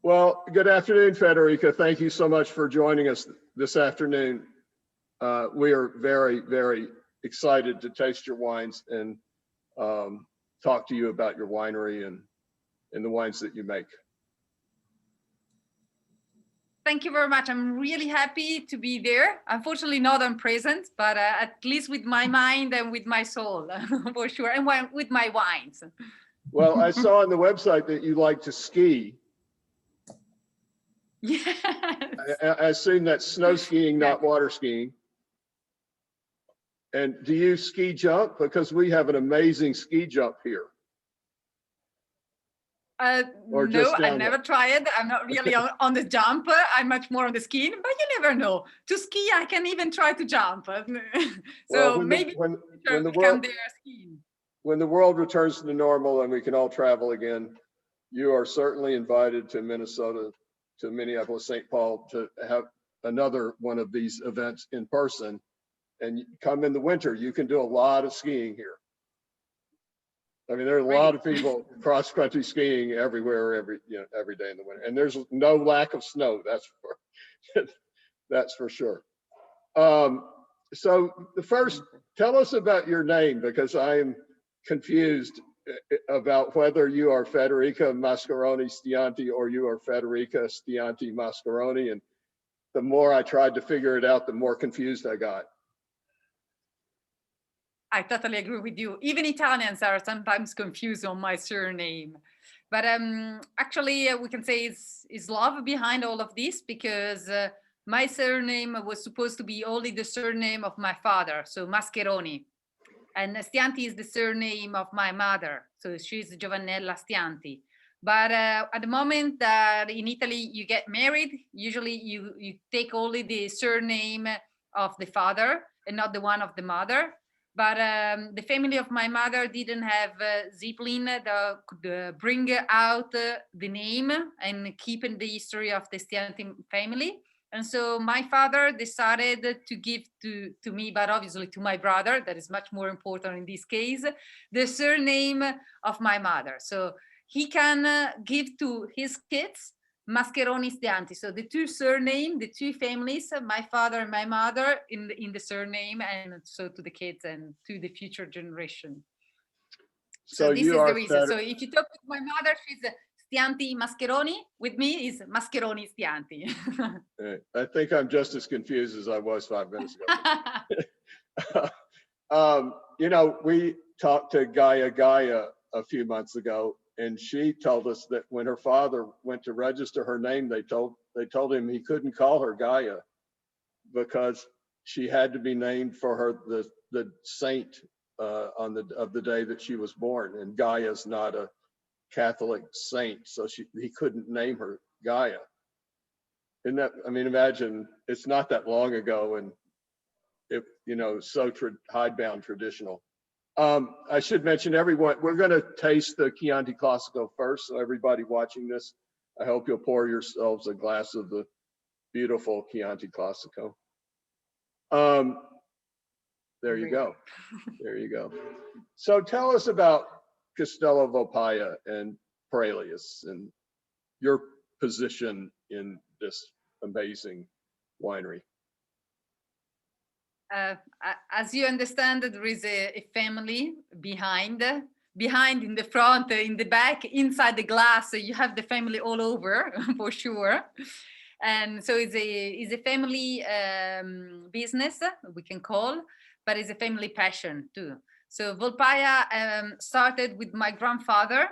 Well, good afternoon, Federica. Thank you so much for joining us this afternoon. We are very, very excited to taste your wines and talk to you about your winery and the wines that you make. Thank you very much. I'm really happy to be there. Unfortunately, not on present, but at least with my mind and with my soul, for sure, and with my wines. Well, I saw on the website that you like to ski. Yes. I assume that's snow skiing, not water skiing. And do you ski jump? Because we have an amazing ski jump here. No, I never tried. I'm not really on the jump. I'm much more on the skiing, but you never know. To ski, I can even try to jump. So well, maybe when the world, come there skiing. When the world returns to normal and we can all travel again, you are certainly invited to Minnesota, to Minneapolis, St. Paul, to have another one of these events in person. And come in the winter, you can do a lot of skiing here. I mean, there are a lot of people cross-country skiing everywhere, every day in the winter, and there's no lack of snow. That's for sure. So the first, tell us about your name, because I am confused about whether you are Federica Mascheroni Stianti or you are Federica Stianti Mascheroni, and the more I tried to figure it out, the more confused I got. I totally agree with you. Even Italians are sometimes confused on my surname. But actually, we can say it's love behind all of this, because my surname was supposed to be only the surname of my father, so Mascheroni. And Stianti is the surname of my mother, so she's Giovannella Stianti. But at the moment that in Italy you get married, usually you take only the surname of the father and not the one of the mother. But the family of my mother didn't have Zeppelin that could bring out the name and keep in the history of the Stianti family. And so my father decided to give to me, but obviously to my brother, that is much more important in this case, the surname of my mother. So he can give to his kids Mascheroni Stianti. So the two surnames, the two families, my father and my mother in the surname, and so to the kids and to the future generation. So this is the reason. So if you talk with my mother, she's Stianti Mascheroni. With me is Mascheroni Stianti. I think I'm just as confused as I was 5 minutes ago. You know, we talked to Gaia a few months ago, and she told us that when her father went to register her name, they told him he couldn't call her Gaia because she had to be named for her the saint of the day that she was born, and Gaia's not a Catholic saint, so he couldn't name her Gaia. And that, I mean, imagine, it's not that long ago, and it, you know, so hidebound traditional. I should mention, everyone, we're going to taste the Chianti Classico first. So everybody watching this, I hope you'll pour yourselves a glass of the beautiful Chianti Classico. There you go. There you go. So tell us about Castello Volpaia and Prelius and your position in this amazing winery. As you understand, there is a family behind, in the front, in the back, inside the glass. So you have the family all over, for sure. And so it's a family business, we can call, but it's a family passion too. So Volpaia started with my grandfather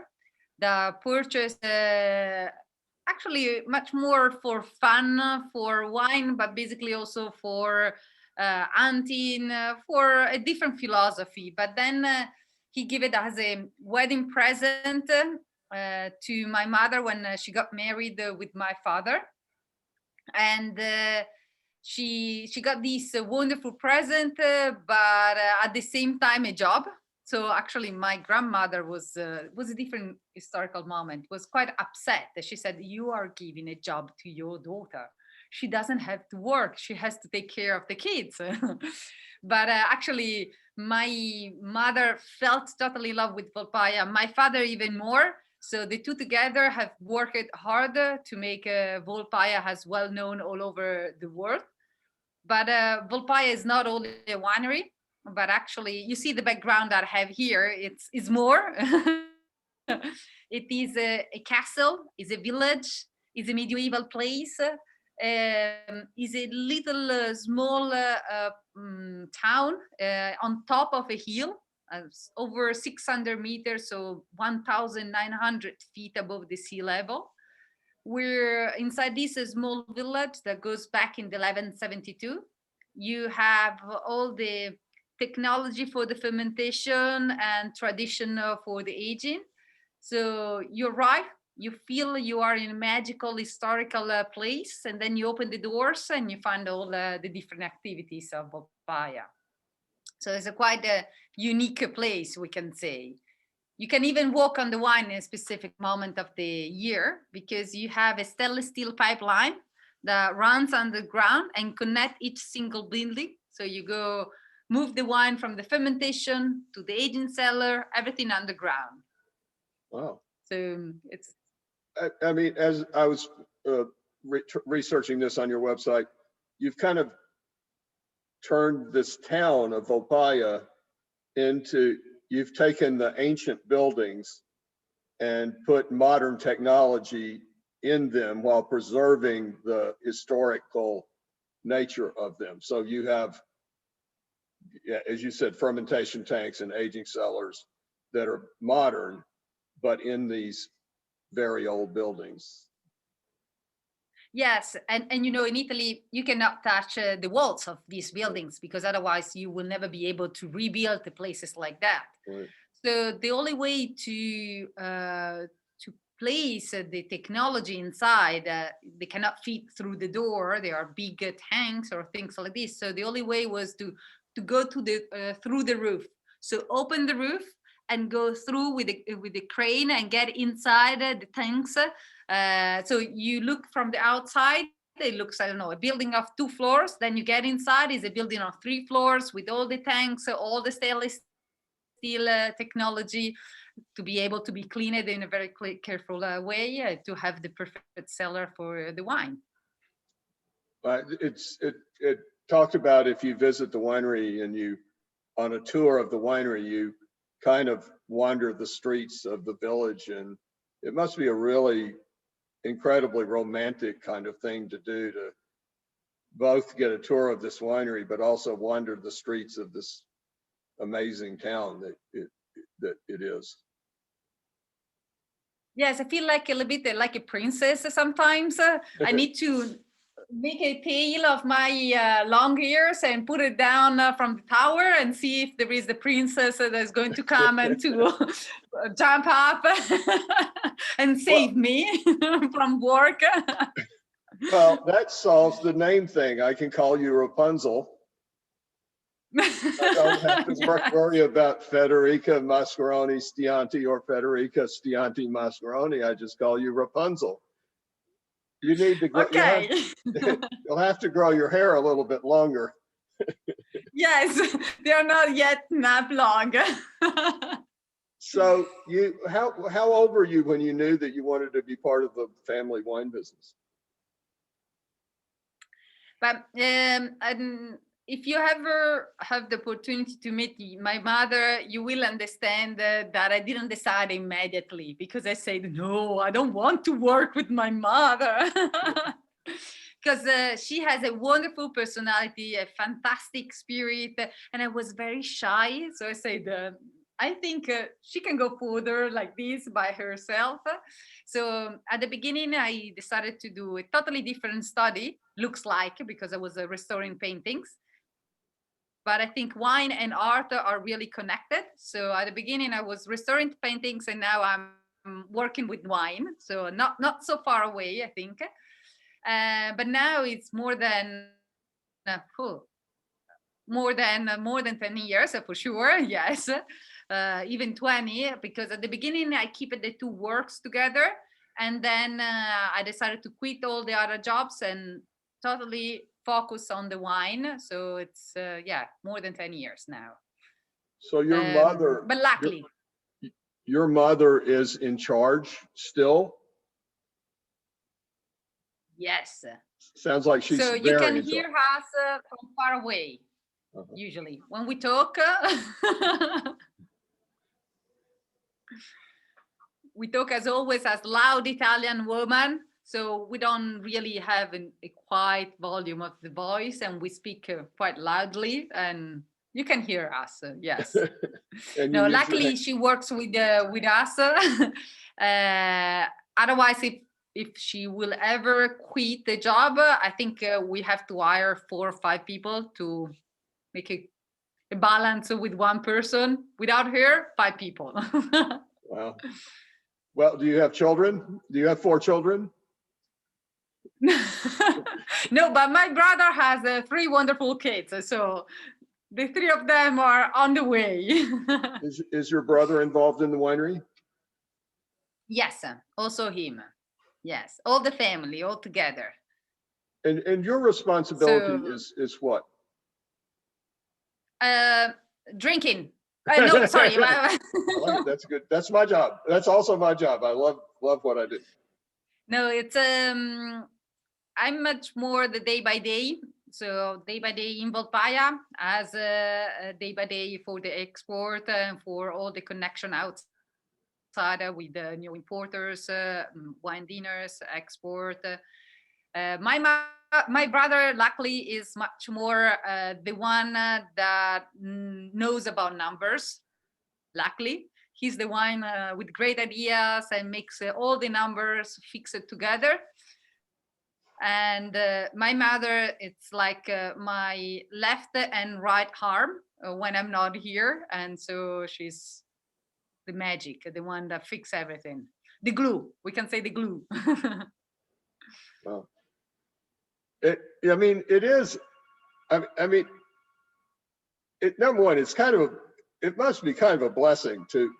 that purchased actually much more for fun, for wine, but basically also for hunting, for a different philosophy. But then he gave it as a wedding present to my mother when she got married with my father. And she got this wonderful present, but at the same time a job. So actually my grandmother was a different historical moment, was quite upset that she said, you are giving a job to your daughter. She doesn't have to work, she has to take care of the kids. But actually my mother felt totally in love with Volpaia, my father even more, So the two together have worked harder to make Volpaia as well known all over the world. But Volpaia is not only a winery, but actually you see the background that I have here, it's more. It is a castle, is a village, is a medieval place, is a little small town on top of a hill, over 600 meters, so 1,900 feet above the sea level. We're inside this small village that goes back in 1172. You have all the technology for the fermentation and tradition for the aging. So you're right, you feel you are in a magical historical place, and then you open the doors and you find all the different activities of Volpaia. So it's a quite a unique place, we can say. You can even walk on the wine in a specific moment of the year, because you have a stainless steel pipeline that runs underground and connect each single building. So you go move the wine from the fermentation to the aging cellar, everything underground. Wow. So it's. I mean, as I was researching this on your website, you've kind of turned this town of Volpaia into, you've taken the ancient buildings and put modern technology in them while preserving the historical nature of them. So you have, yeah, as you said, fermentation tanks and aging cellars that are modern, but in these very old buildings. Yes, and you know, in Italy, you cannot touch the walls of these buildings, because otherwise you will never be able to rebuild the places like that. Right. So the only way to place the technology inside, they cannot fit through the door. There are big tanks or things like this. So the only way was to go to the through the roof. So open the roof and go through with the crane and get inside the tanks. So you look from the outside, it looks, I don't know, a building of 2 floors. Then you get inside, is a building of 3 floors with all the tanks, all the stainless steel technology to be able to be cleaned in a very careful way to have the perfect cellar for the wine. It talked about, if you visit the winery and you, on a tour of the winery, you kind of wander the streets of the village, and it must be a really incredibly romantic kind of thing to do, to both get a tour of this winery but also wander the streets of this amazing town that it is. Yes, I feel like a little bit like a princess sometimes. I need to make a tail of my long ears and put it down from the tower and see if there is the princess that's going to come and to jump up and save me from work. Well, that solves the name thing. I can call you Rapunzel. I don't have to worry about Federica Mascheroni Stianti or Federica Stianti Mascheroni. I just call you Rapunzel. You need to grow, okay. you'll have to grow your hair a little bit longer. Yes, they're not yet that long. So how old were you when you knew that you wanted to be part of the family wine business? But if you ever have the opportunity to meet my mother, you will understand that I didn't decide immediately, because I said, no, I don't want to work with my mother. Because she has a wonderful personality, a fantastic spirit, and I was very shy. So I said, I think she can go further like this by herself. So at the beginning, I decided to do a totally different study, looks like, because I was restoring paintings. But I think wine and art are really connected. So at the beginning, I was restoring paintings, and now I'm working with wine. So not so far away, I think. But now it's more than more than 10 years for sure. Yes, even 20, because at the beginning I keep the two works together, and then I decided to quit all the other jobs and totally focus on the wine. So it's more than 10 years now. So your mother, but luckily, your mother is in charge still? Yes. Sounds like she's So you very can in hear charge. us from far away, usually. When we talk, we talk as always as loud Italian woman. So we don't really have a quiet volume of the voice, and we speak quite loudly, and you can hear us. Yes. And No, you use luckily she works with us. Otherwise, if she will ever quit the job, I think we have to hire 4 or 5 people to make a balance with one person. Without her, 5 people. Wow. Well, do you have children? Do you have 4 children? No, but my brother has 3 wonderful kids, so the 3 of them are on the way. Is your brother involved in the winery? Yes, also him. Yes, all the family, all together. And your responsibility So, is what? drinking. No, sorry. I like it. That's good. That's my job. That's also my job. I love what I do. No, it's I'm much more the day by day. So day by day in Volpaia, as a day by day for the export and for all the connection outside with the new importers, wine dinners, export. My brother, luckily, is much more the one that knows about numbers. Luckily, he's the one with great ideas and makes all the numbers fix it together. And my mother, it's like my left and right arm when I'm not here, and so she's the magic, the one that fix everything, the glue. We can say the glue. Well, I mean, it is. I mean, number one, it's kind of. It must be kind of a blessing to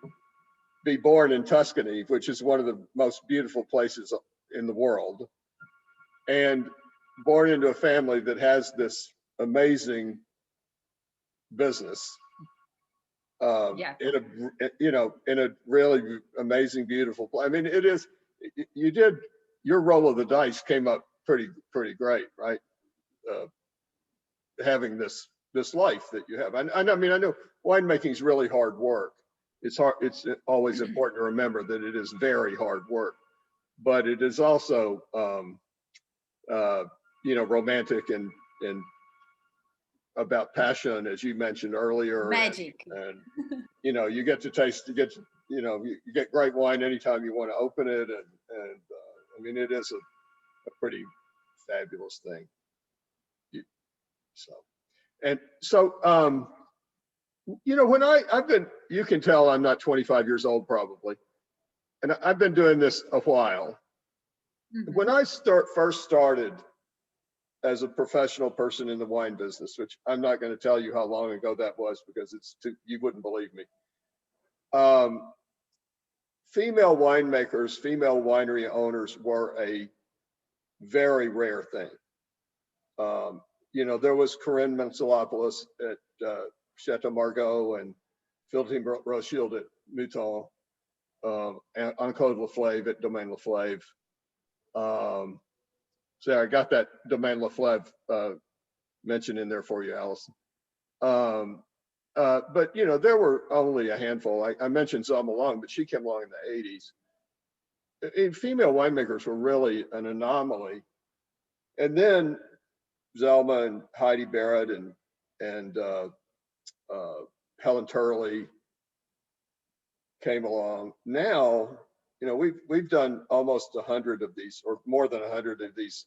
be born in Tuscany, which is one of the most beautiful places in the world, and born into a family that has this amazing business. Yeah. In a really amazing, beautiful place. I mean, it is. You did your roll of the dice came up pretty great, right? Having this life that you have. I mean, I know winemaking is really hard work. It's hard. It's always important to remember that it is very hard work, but it is also, romantic and about passion, as you mentioned earlier. Magic. And you get to taste. You get great wine anytime you want to open it, and I mean, it is a pretty fabulous thing. When I've been, you can tell I'm not 25 years old probably, and I've been doing this a while. Mm-hmm. When I first started as a professional person in the wine business, which I'm not going to tell you how long ago that was because you wouldn't believe me. Female winemakers, female winery owners were a very rare thing. There was Corinne Mensalopoulos at Chateau Margaux and Philippe Rothschild at Mouton, and Claude Laflave at Domaine Laflave. So I got that Domaine Laflave mentioned in there for you, Allison. But there were only a handful. I mentioned Zelma Long, but she came along in the 80s. And female winemakers were really an anomaly. And then Zelma and Heidi Barrett and Helen Turley came along. Now, we've done almost 100 of these, or more than 100 of these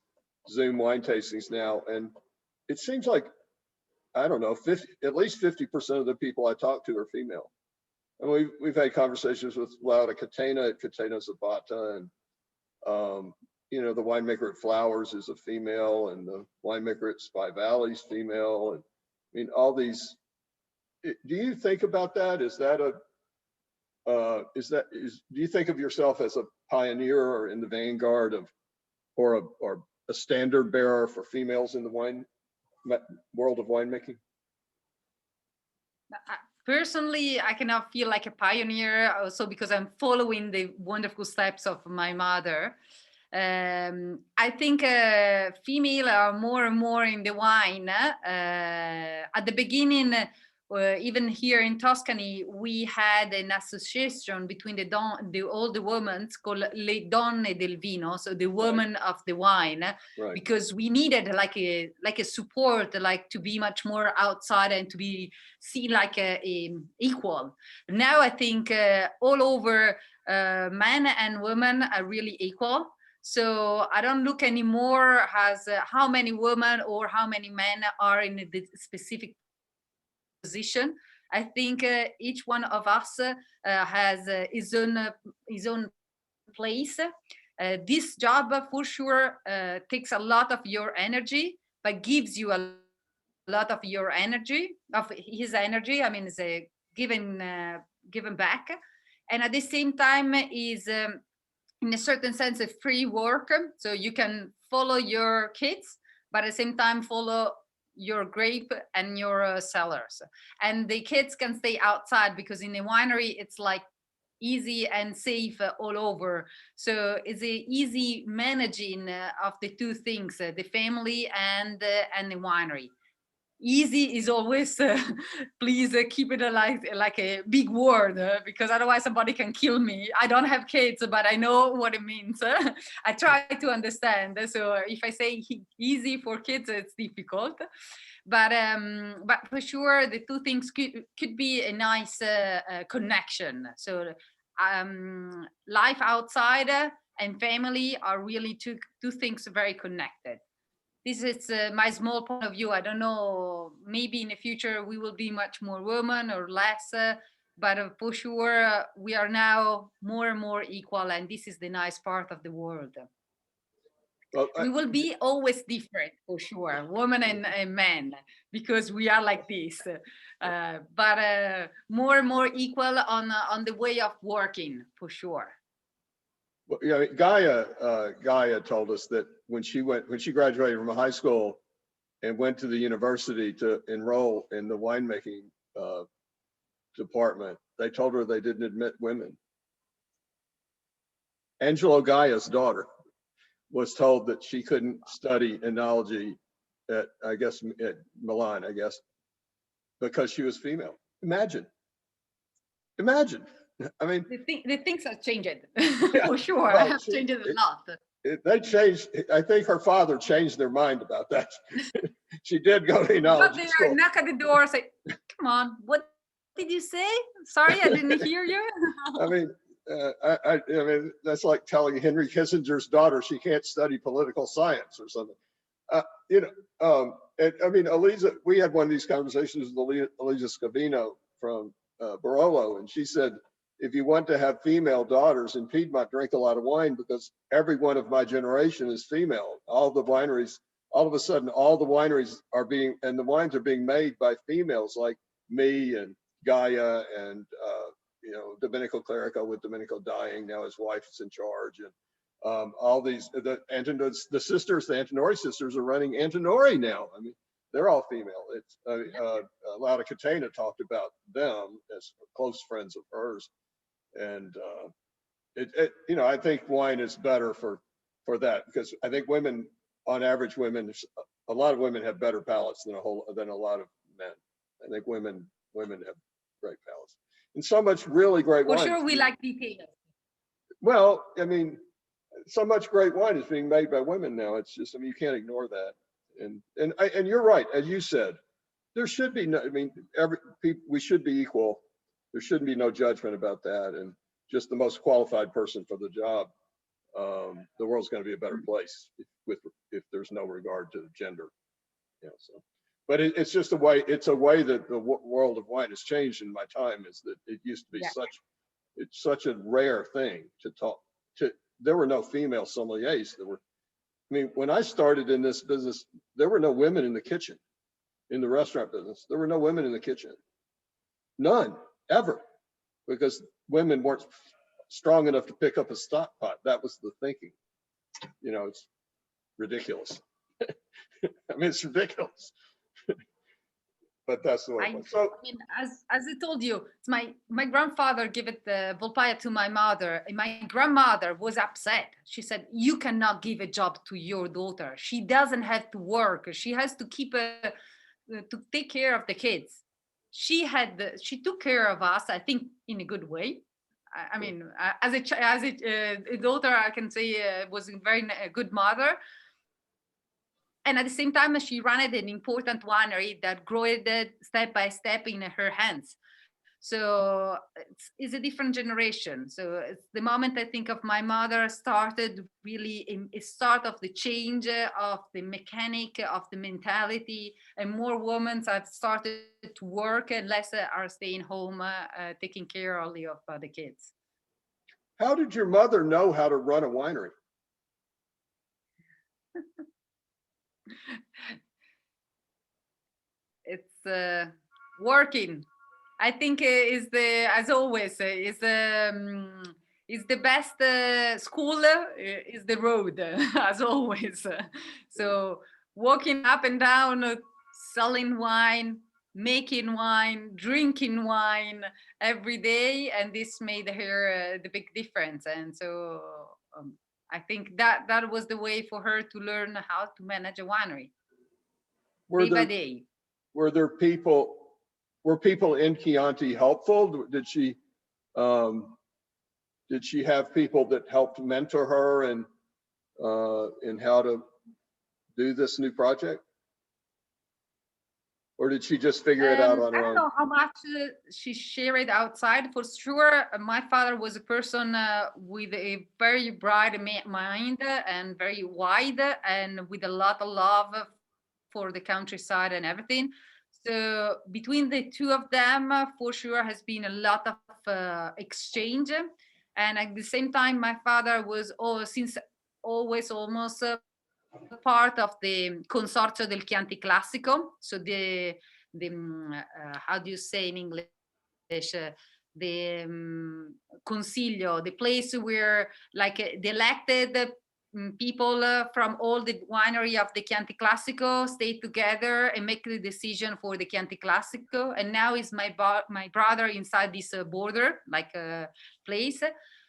Zoom wine tastings now, and it seems like, I don't know, at least 50% of the people I talk to are female. And we've had conversations with Laura Catena at Catena Zapata, and the winemaker at Flowers is a female, and the winemaker at Spy Valley's female, and I mean all these. Do you think about that? Do you think of yourself as a pioneer or in the vanguard of, or a standard bearer for females in the world of winemaking? Personally, I cannot feel like a pioneer also because I'm following the wonderful steps of my mother. I think female are more and more in the wine. At the beginning, even here in Tuscany, we had an association between all the women called Le Donne del Vino, so the women of the wine, because we needed like a support, like to be much more outside and to be seen like a equal. Now I think all over men and women are really equal. So I don't look anymore as how many women or how many men are in a specific position. I think each one of us has his own place. This job for sure takes a lot of your energy, but gives you a lot of your energy, of his energy. I mean, it's a given back, and at the same time is in a certain sense a free work. So you can follow your kids, but at the same time follow your grape and your cellars, and the kids can stay outside because in a winery it's like easy and safe all over. So it's a easy managing of the two things, the family and the winery. Easy is always please keep it like a big word, because otherwise somebody can kill me. I don't have kids, but I know what it means. I try to understand. So if I say easy for kids, it's difficult. But for sure the two things could be a nice connection. So life outside and family are really two things very connected. This is my small point of view. I don't know, maybe in the future we will be much more women or less, but for sure we are now more and more equal, and this is the nice part of the world. Well, we will be always different for sure, women and men, because we are like this, but more and more equal on the way of working for sure. Well, yeah, Gaia told us that when she graduated from high school and went to the university to enroll in the winemaking department, they told her they didn't admit women. Angelo Gaia's daughter was told that she couldn't study enology at Milan, because she was female. Imagine. I mean, the things have changed for sure. Well, have changed a lot. They changed. I think her father changed their mind about that. She did go to enology but they school. Knock at the door and say, "Come on, what did you say? Sorry, I didn't hear you." I mean, I mean, that's like telling Henry Kissinger's daughter she can't study political science or something. I mean, Eliza, we had one of these conversations with Eliza Scavino from Barolo, and she said, if you want to have female daughters in Piedmont, drink a lot of wine, because every one of my generation is female. All the wineries, all of a sudden, all the wineries are and the wines are being made by females like me and Gaia and, Domenico Clerico, with Domenico dying, now his wife is in charge. And all these, the Antinori sisters are running Antinori now. I mean, they're all female. It's Laura Catena talked about them as close friends of hers. And I think wine is better for that, because I think women, on average, a lot of women have better palates than a lot of men. I think women have great palates, and so much really great wine. For sure, we like details. Well, I mean, so much great wine is being made by women now. It's just, I mean, you can't ignore that. And you're right, as you said, there should be no. I mean, we should be equal. There shouldn't be no judgment about that, and just the most qualified person for the job. The world's going to be a better place if there's no regard to gender. So, but it's just a way. It's a way that the world of wine has changed in my time. Is that it used to be it's such a rare thing to talk to. There were no female sommeliers. I mean, when I started in this business, there were no women in the kitchen. In the restaurant business, there were no women in the kitchen. None, ever, because women weren't strong enough to pick up a stock pot. That was the thinking. It's ridiculous. I mean, it's ridiculous. but that's the way it I was. So, mean, as I told you, it's my grandfather gave it the Volpaia to my mother, and my grandmother was upset. She said, "You cannot give a job to your daughter. She doesn't have to work. She has to keep to take care of the kids." She took care of us, I think, in a good way. I mean, as a daughter, I can say was a very good mother. And at the same time, she ran an important winery that grew it step by step in her hands. So it's a different generation. So it's the moment I think of my mother started really a start of the change of the mechanic, of the mentality, and more women have started to work and less are staying home, taking care only of the kids. how did your mother know how to run a winery? It's working. I think is the as always is the best school is the road as always. So walking up and down, selling wine, making wine, drinking wine every day, and this made her the big difference. And so I think that was the way for her to learn how to manage a winery day by day. Were there people? Were people in Chianti helpful? Did she have people that helped mentor her in how to do this new project? Or did she just figure it out on her own? I don't know how much she shared outside. For sure, my father was a person with a very bright mind and very wide and with a lot of love for the countryside and everything. So between the two of them, for sure, has been a lot of exchange. And at the same time, my father was since always almost part of the Consorzio del Chianti Classico. So the how do you say in English? The consiglio, the place where like the elected people from all the winery of the Chianti Classico stay together and make the decision for the Chianti Classico. And now is my brother inside this border, like place.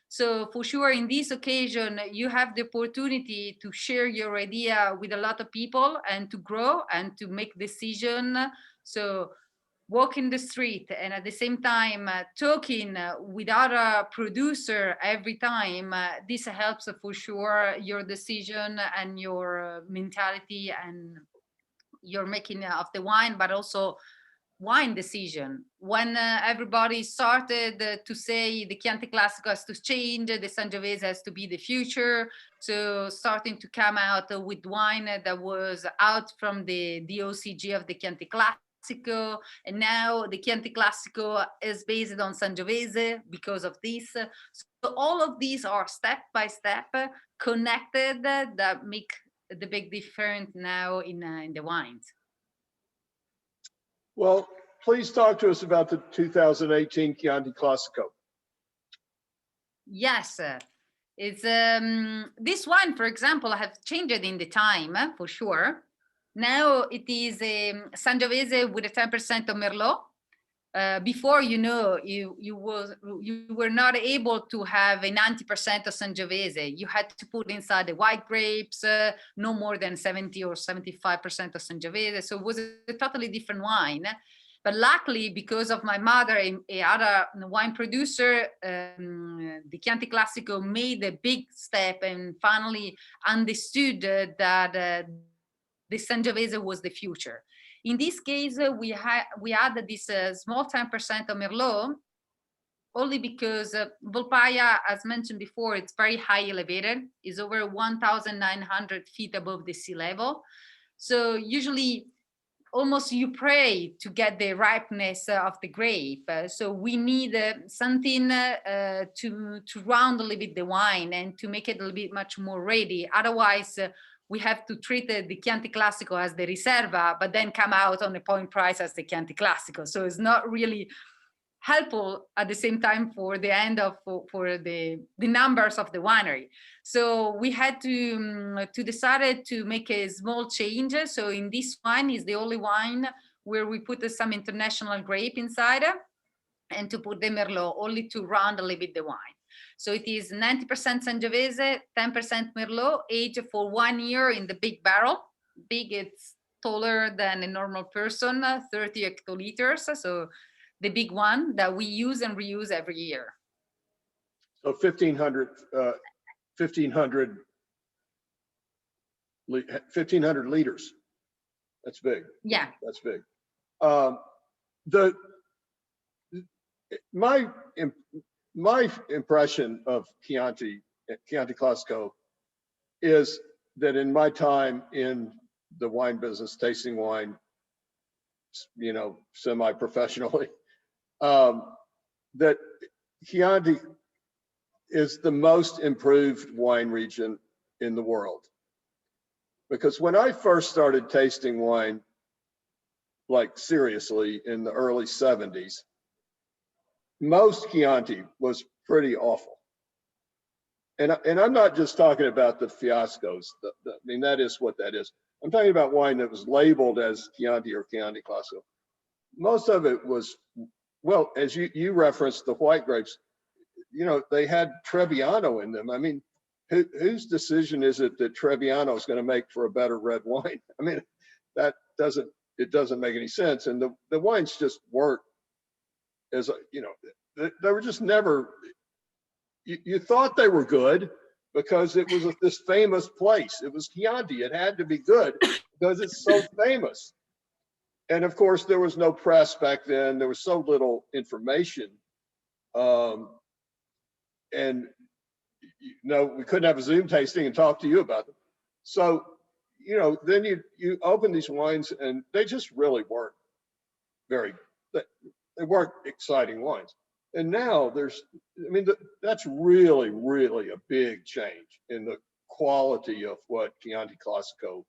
So for sure, in this occasion, you have the opportunity to share your idea with a lot of people and to grow and to make decision. So walk in the street and at the same time talking with other producer every time, this helps for sure your decision and your mentality and your making of the wine, but also wine decision. When everybody started to say the Chianti Classico has to change, the Sangiovese has to be the future, so starting to come out with wine that was out from the DOCG of the Chianti Classico, and now the Chianti Classico is based on Sangiovese because of this. So all of these are step by step connected that make the big difference now in the wines. Well, please talk to us about the 2018 Chianti Classico. Yes, it's this wine, for example, have changed in the time for sure. Now it is a Sangiovese with a 10% of Merlot. Before, you were not able to have a 90% of Sangiovese. You had to put inside the white grapes, no more than 70 or 75% of Sangiovese. So it was a totally different wine. But luckily, because of my mother and other wine producer, the Chianti Classico made a big step and finally understood that the Sangiovese was the future. In this case, we added this small 10% of Merlot, only because Volpaia, as mentioned before, it's very high elevated. It's over 1,900 feet above the sea level. So usually, almost you pray to get the ripeness of the grape. So we need something to round a little bit the wine and to make it a little bit much more ready. Otherwise, we have to treat the Chianti Classico as the Riserva, but then come out on the point price as the Chianti Classico. So it's not really helpful at the same time for the end of for the numbers of the winery. So we had to decide to make a small change. So in this wine is the only wine where we put some international grape inside and to put the Merlot, only to round a little bit the wine. So it is 90% Sangiovese, 10% Merlot, aged for 1 year in the big barrel. Big, it's taller than a normal person, 30 hectoliters. So the big one that we use and reuse every year. So 1,500 liters. That's big. Yeah. That's big. My impression of Chianti Classico is that in my time in the wine business, tasting wine, you know, semi-professionally, that Chianti is the most improved wine region in the world. Because when I first started tasting wine, like seriously, in the early 70s, most Chianti was pretty awful. And I'm not just talking about the fiascos. I mean, that is what that is. I'm talking about wine that was labeled as Chianti or Chianti Classico. Most of it was, well, as you referenced the white grapes, you know, they had Trebbiano in them. I mean, whose decision is it that Trebbiano is going to make for a better red wine? I mean, it doesn't make any sense. And the wines just weren't, as you know, they were just never, you thought they were good because it was this famous place. It was Chianti. It had to be good because it's so famous. And of course, there was no press back then. There was so little information. And you know, we couldn't have a Zoom tasting and talk to you about them. So, you know, then you open these wines and they just really weren't they weren't exciting wines. And now that's really, really a big change in the quality of what Chianti Classico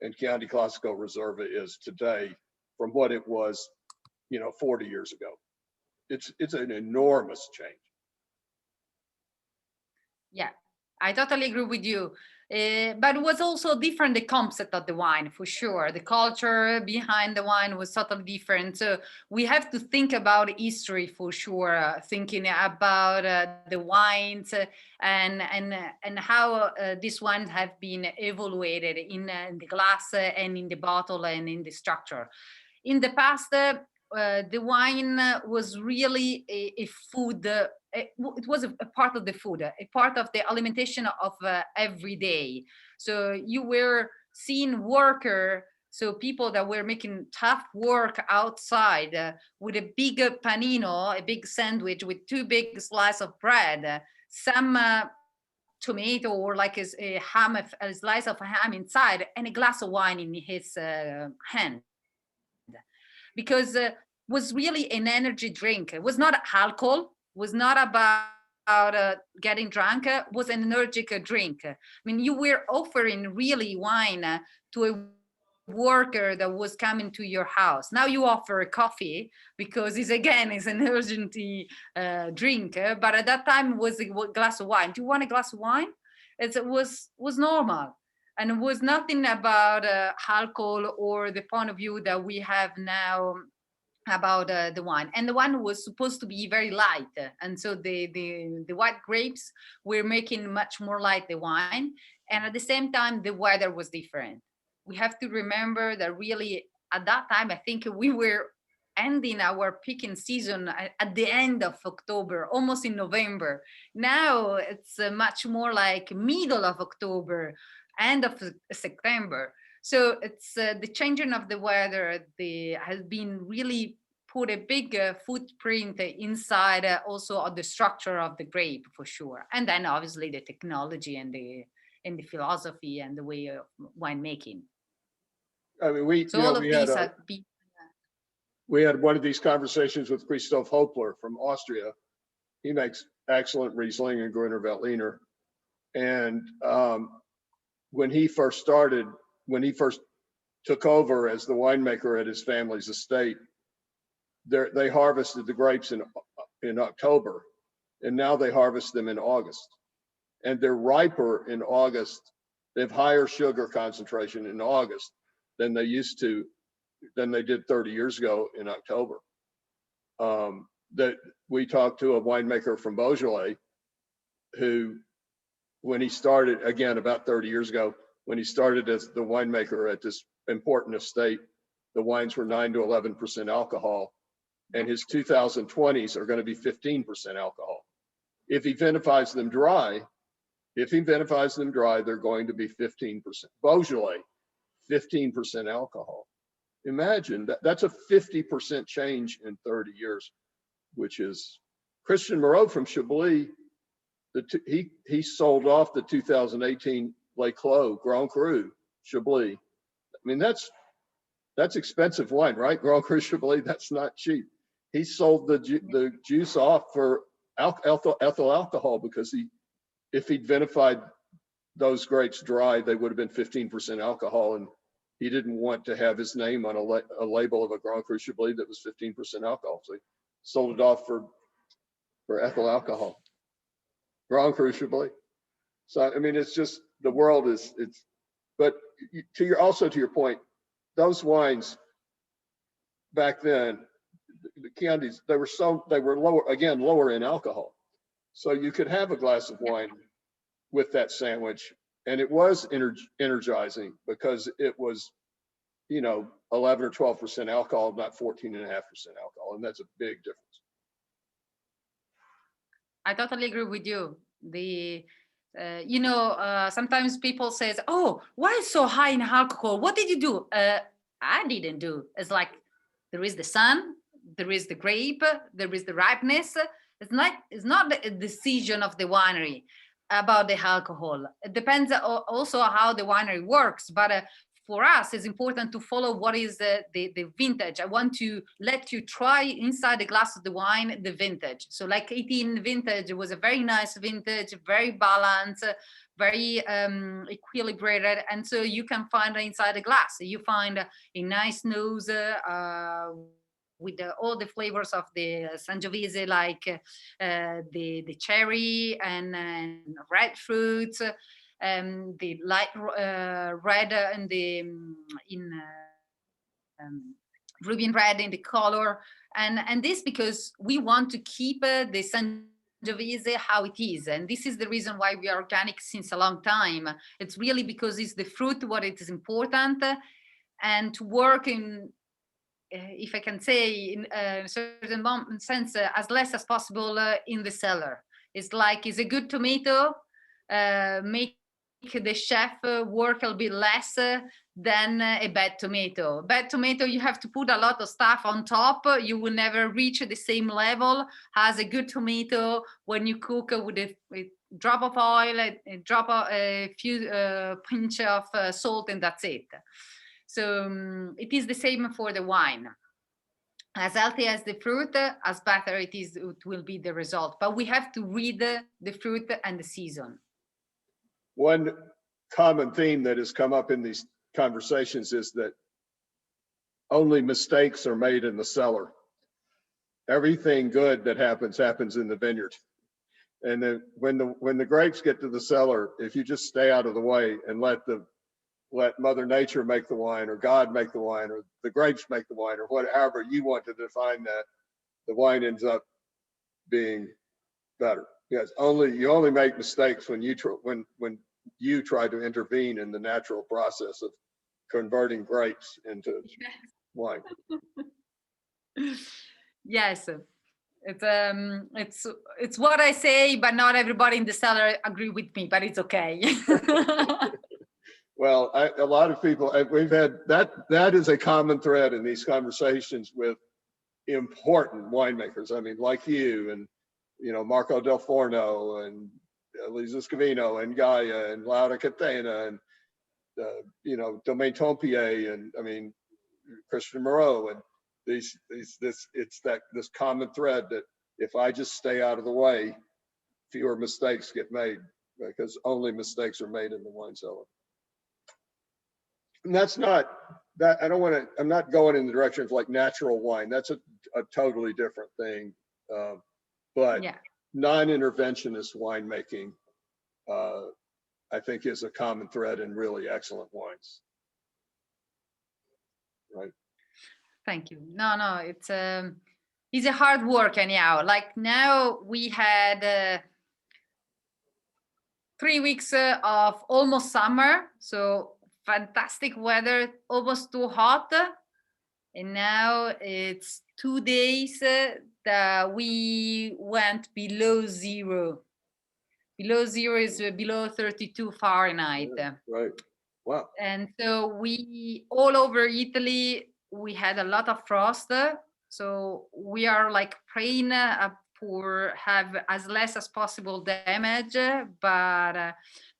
and Chianti Classico Reserva is today from what it was, you know, 40 years ago. It's an enormous change. Yeah, I totally agree with you. But it was also different, the concept of the wine, for sure. The culture behind the wine was totally different. So we have to think about history, for sure, thinking about the wines and how these wines have been evaluated in the glass and in the bottle and in the structure. In the past, the wine was really a food. It was a part of the food, a part of the alimentation of every day. So you were seeing worker, so people that were making tough work outside with a big panino, a big sandwich with 2 big slices of bread, some tomato or like a ham, a slice of ham inside, and a glass of wine in his hand. Because was really an energy drink. It was not alcohol, was not about getting drunk, was an energetic drink. I mean, you were offering really wine to a worker that was coming to your house. Now you offer a coffee because it's an urgent drink. But at that time it was a glass of wine. Do you want a glass of wine? It was normal. And it was nothing about alcohol or the point of view that we have now about the wine. And the wine was supposed to be very light. And so the white grapes were making much more light the wine. And at the same time, the weather was different. We have to remember that really at that time, I think we were ending our picking season at the end of October, almost in November. Now it's much more like middle of October, end of September. So it's the changing of the weather has been really put a big footprint inside also of the structure of the grape, for sure. And then obviously the technology and the philosophy and the way of winemaking. I mean, we had one of these conversations with Christoph Hopler from Austria. He makes excellent Riesling and Grüner Veltliner. And when he first took over as the winemaker at his family's estate, they harvested the grapes in October, and now they harvest them in August. And they're riper in August. They have higher sugar concentration in August than they used to than they did 30 years ago in October. That we talked to a winemaker from Beaujolais who, when he started, again, about 30 years ago, when he started as the winemaker at this important estate, the wines were 9 to 11% alcohol, and his 2020s are going to be 15% alcohol. If he vinifies them dry, they're going to be 15%. Beaujolais, 15% alcohol. Imagine that, that's a 50% change in 30 years, which is Christian Moreau from Chablis. He sold off the 2018 Les Clos Grand Cru Chablis. I mean, that's expensive wine, right? Grand Cru Chablis, that's not cheap. He sold the juice off for ethyl alcohol because if he'd vinified those grapes dry, they would have been 15% alcohol, and he didn't want to have his name on a label of a Grand Cru Chablis that was 15% alcohol. So he sold it off for ethyl alcohol. Grand Cru Chablis. So, I mean, it's just, the world is, but also to your point, those wines back then, the Chiantis, they were lower in alcohol. So you could have a glass of wine with that sandwich, and it was energizing because it was, 11 or 12% alcohol, not 14.5% alcohol, and that's a big difference. I totally agree with you. Sometimes people says, "Oh, why so high in alcohol? What did you do?" I didn't do. It's like there is the sun, there is the grape, there is the ripeness. It's not the decision of the winery about the alcohol. It depends also how the winery works. But for us, it's important to follow what is the vintage. I want to let you try inside the glass of the wine, the vintage. So like 18 vintage, it was a very nice vintage, very balanced, very equilibrated. And so you can find inside the glass, you find a nice nose with all the flavors of the Sangiovese, like the cherry and red fruits. The light red and the ruby and red in the color, and this because we want to keep the Sangiovese how it is, and this is the reason why we are organic since a long time. It's really because it's the fruit what it is important, and to work in, if I can say, in a certain sense, as less as possible in the cellar. It's like, it's a good tomato, make the chef work a little bit less than a bad tomato. Bad tomato, you have to put a lot of stuff on top. You will never reach the same level as a good tomato when you cook with a drop of oil, a few pinch of salt, and that's it. So it is the same for the wine. As healthy as the fruit, as better it will be the result. But we have to read the fruit and the season. One common theme that has come up in these conversations is that only mistakes are made in the cellar. Everything good that happens in the vineyard. And then when the grapes get to the cellar, if you just stay out of the way and let Mother Nature make the wine, or God make the wine, or the grapes make the wine, or whatever you want to define that, the wine ends up being better. Yes, you only make mistakes when you try to intervene in the natural process of converting grapes into wine. Yes, it's what I say, but not everybody in the cellar agree with me, but it's okay. Well, a lot of people, we've had that is a common thread in these conversations with important winemakers. I mean, like you and, Marco Del Forno and Lisa Scavino and Gaia and Laura Catena and, Domaine Tompier and, I mean, Christian Moreau, and this common thread that if I just stay out of the way, fewer mistakes get made, because only mistakes are made in the wine cellar. And that's not that, I'm not going in the direction of like natural wine. That's a totally different thing. But yeah, non-interventionist winemaking, I think, is a common thread in really excellent wines. Right. Thank you. No, it's a hard work anyhow. Like now we had 3 weeks of almost summer, so fantastic weather, almost too hot. And now it's 2 days that we went below zero. Below zero is below 32 Fahrenheit. Yeah, right. Wow. And so we, all over Italy, we had a lot of frost. So we are like praying for have as less as possible damage. But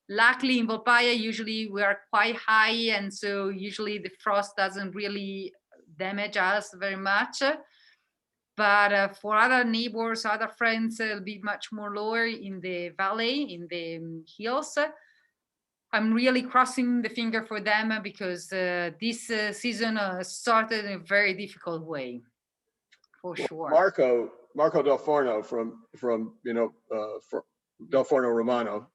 luckily in Volpaia, usually we are quite high. And so usually the frost doesn't really damage us very much. But for other neighbors, other friends, it'll be much more lower in the valley, in the hills. I'm really crossing the finger for them because this season started in a very difficult way, for sure. Marco Del Forno from Del Forno Romano.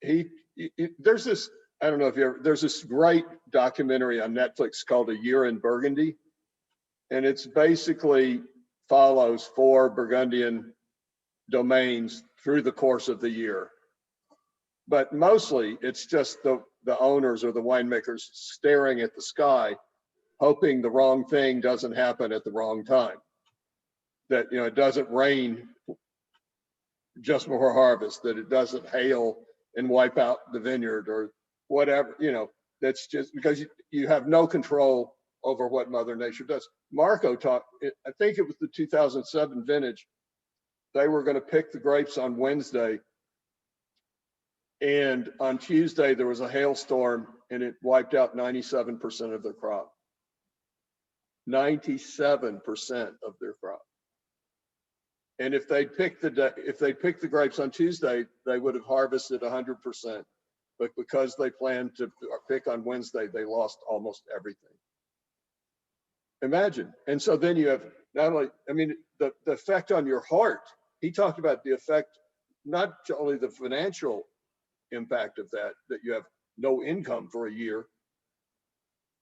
There's this, I don't know if you ever, there's this great documentary on Netflix called A Year in Burgundy. And it's basically follows 4 Burgundian domains through the course of the year. But mostly it's just the owners or the winemakers staring at the sky, hoping the wrong thing doesn't happen at the wrong time. That, it doesn't rain just before harvest, that it doesn't hail and wipe out the vineyard or whatever, that's just because you have no control over what Mother Nature does. Marco talked, I think it was the 2007 vintage. They were going to pick the grapes on Wednesday. And on Tuesday, there was a hailstorm and it wiped out 97% of their crop. 97% of their crop. And if they picked the grapes on Tuesday, they would have harvested 100%. But because they planned to pick on Wednesday, they lost almost everything. Imagine. And so then you have not only, the effect on your heart. He talked about the effect, not only the financial impact of that you have no income for a year,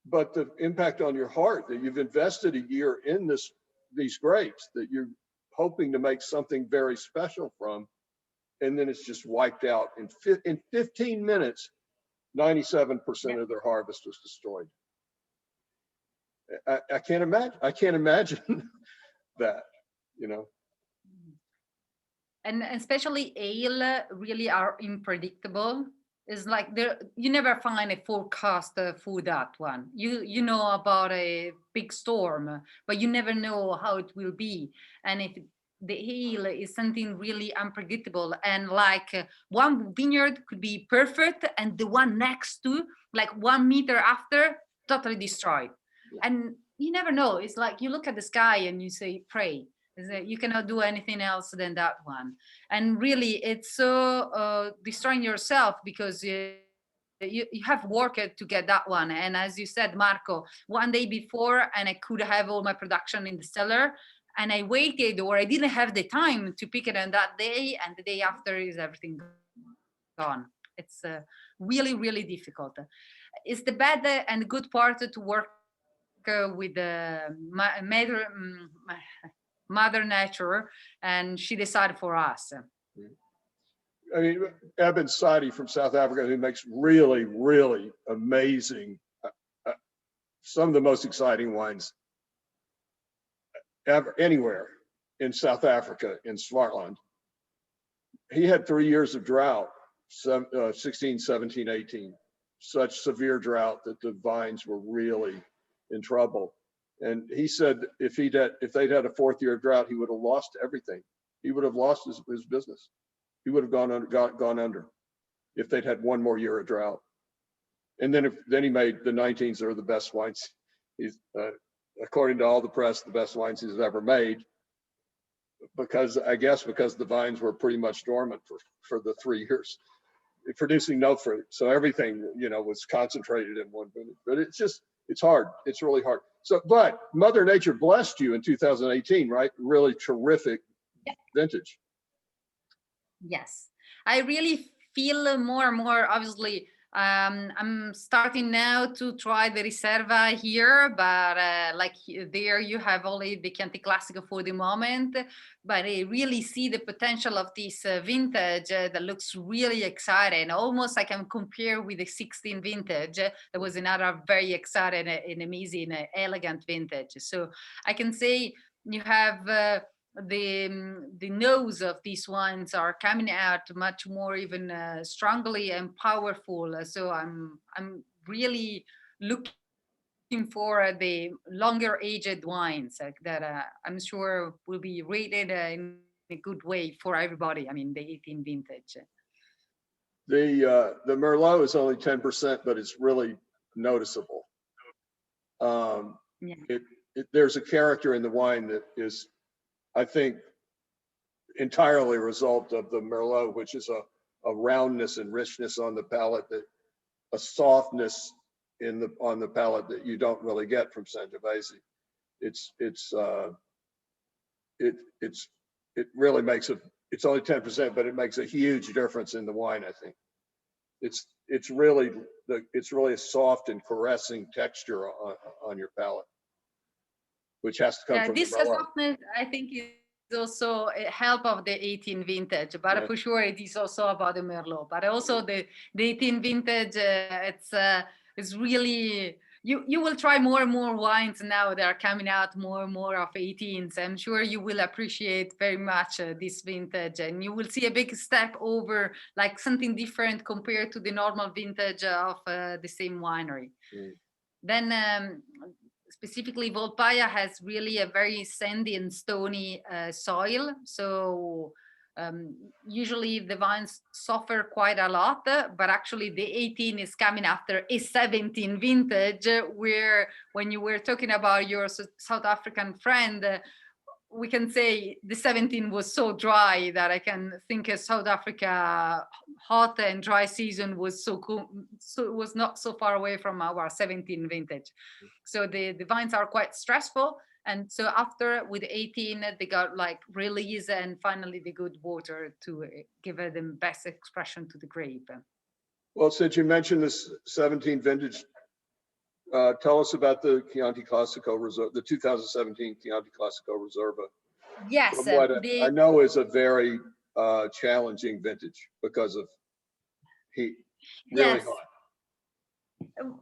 but the impact on your heart that you've invested a year in these grapes that you're hoping to make something very special from, and then it's just wiped out in 15 minutes. 97% of their harvest was destroyed. I can't imagine that, And especially ale really are unpredictable. It's like you never find a forecast for that one. You know about a big storm, but you never know how it will be. And if the ale is something really unpredictable, and like one vineyard could be perfect, and the one next to, like 1 meter after, totally destroyed. And you never know. It's like you look at the sky and you say, pray. You cannot do anything else than that one. And really, it's so destroying yourself because you have worked to get that one. And as you said, Marco, 1 day before, and I could have all my production in the cellar, and I waited, or I didn't have the time to pick it on that day, and the day after is everything gone. It's really, really difficult. It's the bad and good part to work with the Mother Nature, and she decided for us. Eben Sadi from South Africa, who makes really, really amazing, some of the most exciting wines ever, anywhere in South Africa, in Swartland. He had 3 years of drought, 16, 17, 18, such severe drought that the vines were really in trouble. And he said if they'd had a 4th year of drought, he would have lost everything. He would have lost his business. He would have gone under if they'd had 1 more year of drought. And then he made the 19s are the best wines. He's according to all the press, the best wines he's ever made, because the vines were pretty much dormant for the 3 years, producing no fruit. So everything, was concentrated in one vineyard. But it's hard. It's really hard. So, but Mother Nature blessed you in 2018, right? Really terrific vintage. Yes, I really feel more and more, obviously, I'm starting now to try the Riserva here, but there you have only the Chianti Classico for the moment. But I really see the potential of this vintage that looks really exciting. Almost I can compare with the 16 vintage. That was another very exciting and amazing, elegant vintage. So I can say you have the nose of these wines are coming out much more even strongly and powerful. So I'm really looking for the longer aged wines that I'm sure will be rated in a good way for everybody. I mean, the 18 vintage. The Merlot is only 10%, but it's really noticeable. Yeah. There's a character in the wine that is, I think, entirely a result of the Merlot, which is a roundness and richness on the palate, that a softness on the palate that you don't really get from Sangiovese. It really makes it's only 10%, but it makes a huge difference in the wine. I think it's really a soft and caressing texture on your palate, which has to come from This the Merlot. softness, I think, is also a help of the 18 vintage, but for sure it is also about the Merlot. But also the 18 vintage, it's really, you will try more and more wines now that are coming out more and more of 18s. I'm sure you will appreciate very much this vintage, and you will see a big step over, like something different compared to the normal vintage of the same winery. Then specifically Volpaia has really a very sandy and stony soil. So usually the vines suffer quite a lot, but actually the 18 is coming after a 17 vintage, where when you were talking about your South African friend, we can say the 17 was so dry that I can think of South Africa hot and dry season was so cool. So it was not so far away from our 17 vintage. So the vines are quite stressful. And so after with 18, they got like release and finally the good water to give them best expression to the grape. Well, since you mentioned this 17 vintage, tell us about the Chianti Classico Reserve, the 2017 Chianti Classico Reserva. Yes, from what I know is a very challenging vintage because of heat. Really hot.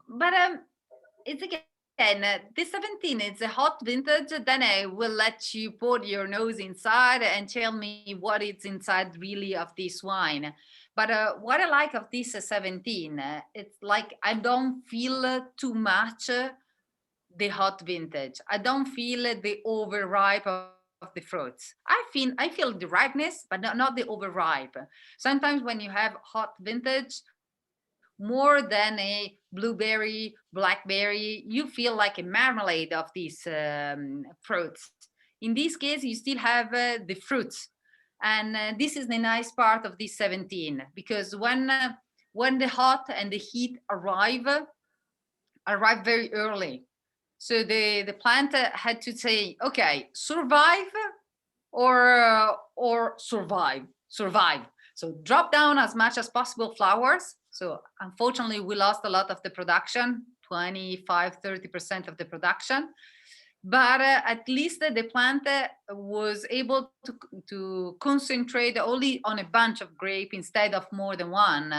But it's again, this 17 is a hot vintage. Then I will let you put your nose inside and tell me what is inside really of this wine. But what I like of this 17, it's like I don't feel too much the hot vintage. I don't feel the overripe of the fruits. I feel the ripeness, but not the overripe. Sometimes when you have hot vintage, more than a blueberry, blackberry, you feel like a marmalade of these fruits. In this case, you still have the fruits. And this is the nice part of this 17, because when the hot and the heat arrive very early. So the plant had to say, okay, survive or survive. So drop down as much as possible flowers. So unfortunately, we lost a lot of the production, 25-30% of the production. But at least the plant was able to concentrate only on a bunch of grape instead of more than one.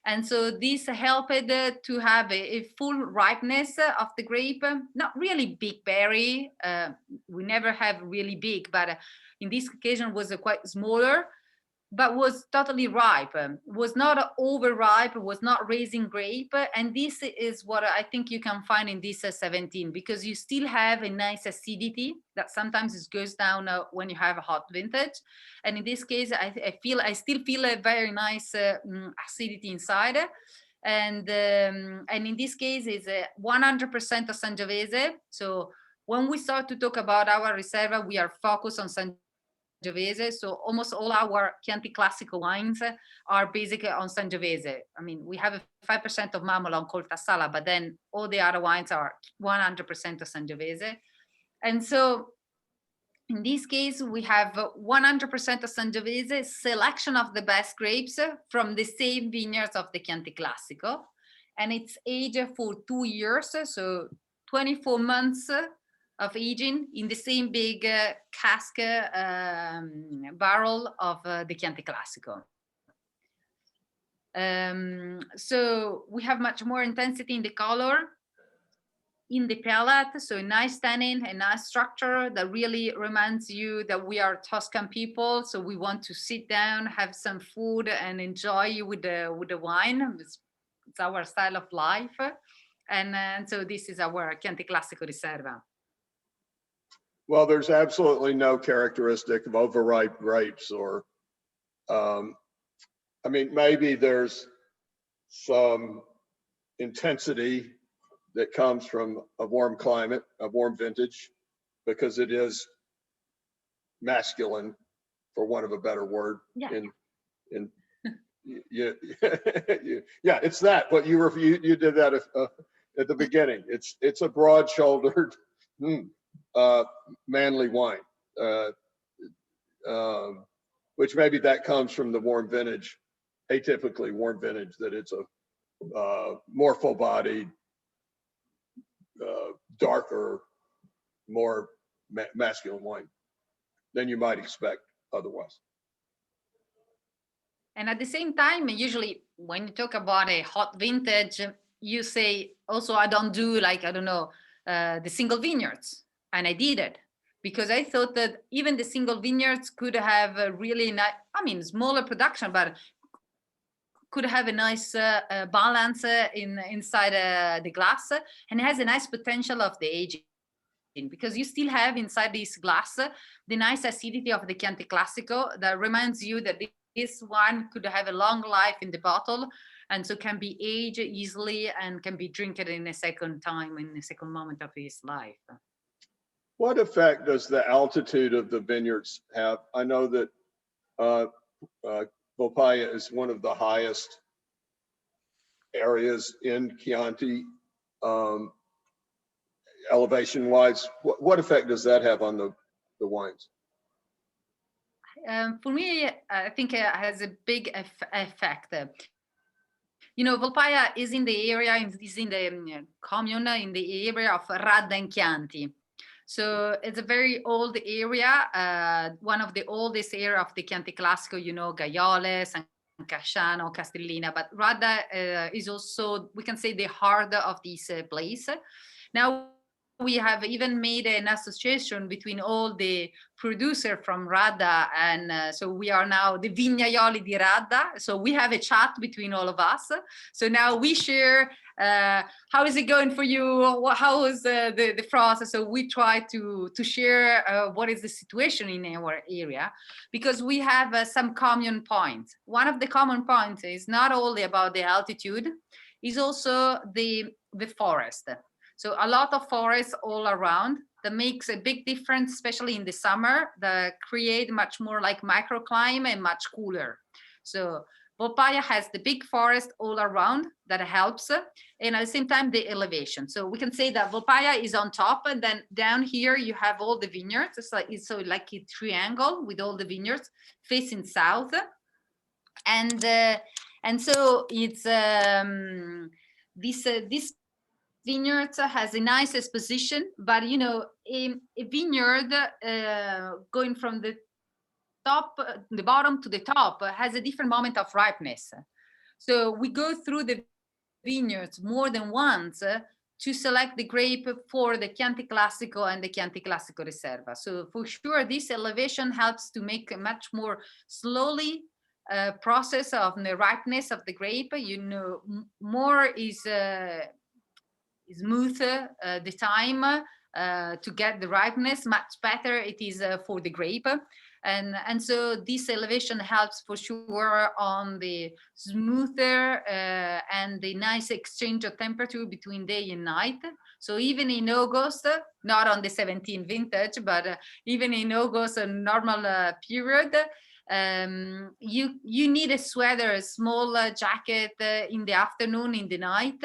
And so this helped to have a full ripeness of the grape, not really big berry. We never have really big, but in this occasion was quite smaller, but was totally ripe, was not overripe, was not raising grape. And this is what I think you can find in this 17, because you still have a nice acidity that sometimes it goes down when you have a hot vintage. And in this case, I still feel a very nice acidity inside. And in this case, it's 100% of Sangiovese. So when we start to talk about our Riserva, we are focused on Sangiovese. So almost all our Chianti Classico wines are basically on Sangiovese. I mean, we have a 5% of Mamolo called Tassala, but then all the other wines are 100% of Sangiovese. And so in this case, we have 100% of Sangiovese, selection of the best grapes from the same vineyards of the Chianti Classico. and it's aged for 2 years, so 24 months of aging in the same big cask barrel of the Chianti Classico. So we have much more intensity in the color, in the palate, so a nice tannin, a nice structure that really reminds you that we are Tuscan people. So we want to sit down, have some food, and enjoy with the wine. It's our style of life, and so this is our Chianti Classico Riserva. Well, there's absolutely no characteristic of overripe grapes, or I mean, maybe there's some intensity that comes from a warm climate, a warm vintage, because it is masculine, for want of a better word. Yeah. Yeah, yeah, it's that. But you did that at the beginning. It's a broad-shouldered, manly wine, which maybe that comes from the warm vintage, atypically warm vintage. That it's a more full-bodied, darker, more masculine wine than you might expect otherwise. And at the same time, usually when you talk about a hot vintage, you say also, I don't do, like, I don't know, the single vineyards. And I did it because I thought that even the single vineyards could have a really nice, I mean, smaller production, but could have a nice balance inside the glass, and it has a nice potential of the aging, because you still have inside this glass the nice acidity of the Chianti Classico that reminds you that this wine could have a long life in the bottle, and so can be aged easily and can be drinking in a second time, in a second moment of his life. What effect does the altitude of the vineyards have? I know that Volpaia is one of the highest areas in Chianti, elevation-wise. What effect does that have on the wines? For me, I think it has a big effect. You know, Volpaia is in the area, is in the commune, in the area of Radda and Chianti. So it's a very old area, one of the oldest area of the Chianti Classico, you know, Gaiole, San Casciano, Castellina, but Radda is also, we can say, the heart of this place. Now, we have even made an association between all the producers from Radda, and so we are now the Vignaioli di Radda. So we have a chat between all of us. So now we share, how is it going for you? How is the process? So we try to share what is the situation in our area, because we have some common points. One of the common points is not only about the altitude, is also the forest. So a lot of forests all around that makes a big difference, especially in the summer, that create much more like microclimate and much cooler. So Volpaia has the big forest all around that helps, and at the same time the elevation. So we can say that Volpaia is on top, and then down here you have all the vineyards. It's so like a triangle with all the vineyards facing south, and so it's this vineyard has a nice exposition, but you know, a vineyard going from the top, the bottom to the top, has a different moment of ripeness. So we go through the vineyards more than once to select the grape for the Chianti Classico and the Chianti Classico Riserva. So for sure, this elevation helps to make a much more slowly process of the ripeness of the grape. You know, more is smoother the time to get the ripeness, much better it is for the grape. And so this elevation helps for sure on the smoother and the nice exchange of temperature between day and night. So even in August, not on the 17 vintage, but even in August, a normal period, you need a sweater, a small jacket in the afternoon, in the night,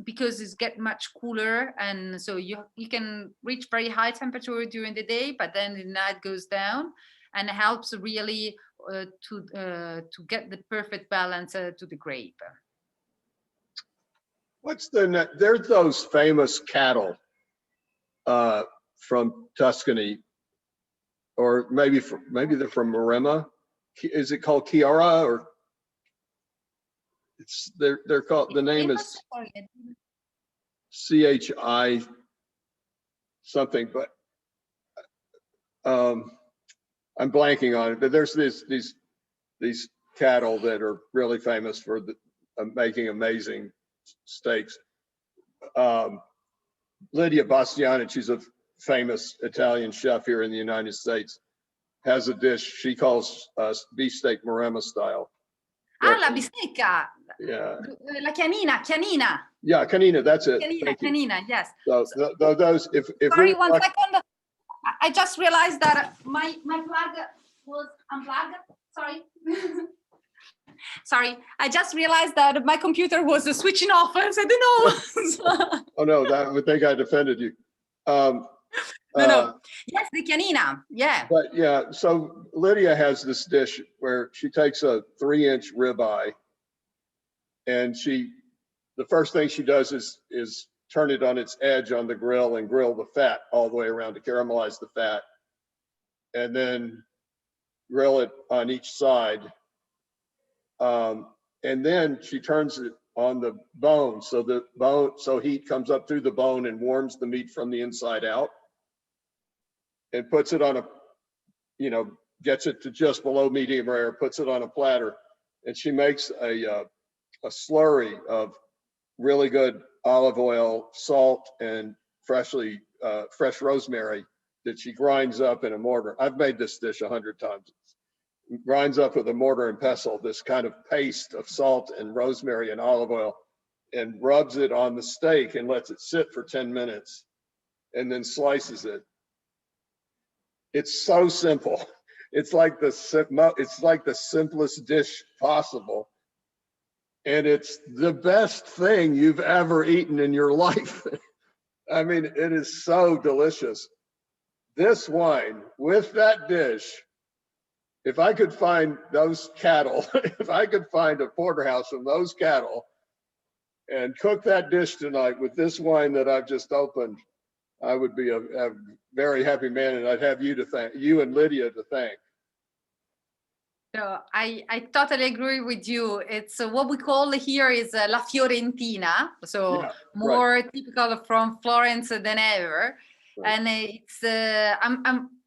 because it's get much cooler, and so you can reach very high temperature during the day, but then the night goes down, and it helps really to get the perfect balance to the grape. There's those famous cattle from Tuscany, or maybe they're from Maremma. Is it called Chiara, or they're called, the name is CHI something, but I'm blanking on it. But there's these cattle that are really famous for making amazing steaks. Lydia Bastiani, she's a famous Italian chef here in the United States, has a dish she calls beefsteak Maremma style. Ah, la bistecca. Yeah. La chianina. Yeah, canina, that's it. Canina, yes. So those, if sorry, 1 second. I just realized that my plug was unplugged. Sorry. Sorry, I just realized that my computer was switching off. I said, no. Oh no, that would think I defended you. No. Yes, the chianina. Yeah. But yeah, so Lydia has this dish where she takes a 3-inch ribeye, and the first thing she does is turn it on its edge on the grill and grill the fat all the way around to caramelize the fat, and then grill it on each side. And then she turns it on the bone, so heat comes up through the bone and warms the meat from the inside out, and puts it on gets it to just below medium rare, puts it on a platter, and she makes a slurry of really good olive oil, salt, and fresh rosemary that she grinds up in a mortar. I've made this dish 100 times. Grinds up with a mortar and pestle this kind of paste of salt and rosemary and olive oil, and rubs it on the steak and lets it sit for 10 minutes, and then slices it. It's so simple. It's like the simplest dish possible, and it's the best thing you've ever eaten in your life. I mean, it is so delicious. This wine with that dish, if I could find those cattle, if I could find a porterhouse from those cattle and cook that dish tonight with this wine that I've just opened, I would be a very happy man, and I'd have you and Lydia to thank. So I totally agree with you. It's what we call here is La Fiorentina, so yeah, more typical from Florence than ever. Right. And it's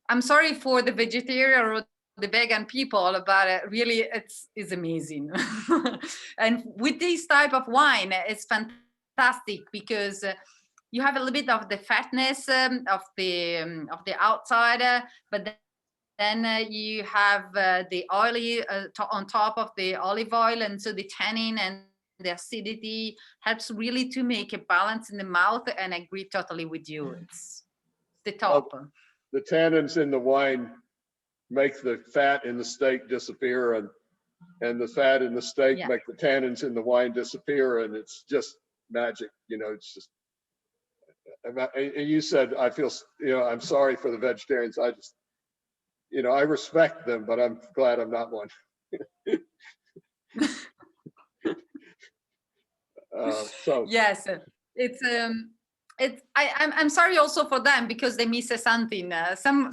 I'm sorry for the vegetarian or the vegan people, but really it's amazing. And with this type of wine, it's fantastic because you have a little bit of the fatness of the outside, but then you have the oily on top of the olive oil, and so the tannin and the acidity helps really to make a balance in the mouth. And I agree totally with you. It's the top. The tannins in the wine make the fat in the steak disappear, and the fat in the steak make the tannins in the wine disappear, and it's just magic. It's just. And you said, I feel, I'm sorry for the vegetarians. I just, I respect them, but I'm glad I'm not one. So yes, I'm sorry also for them because they miss something, some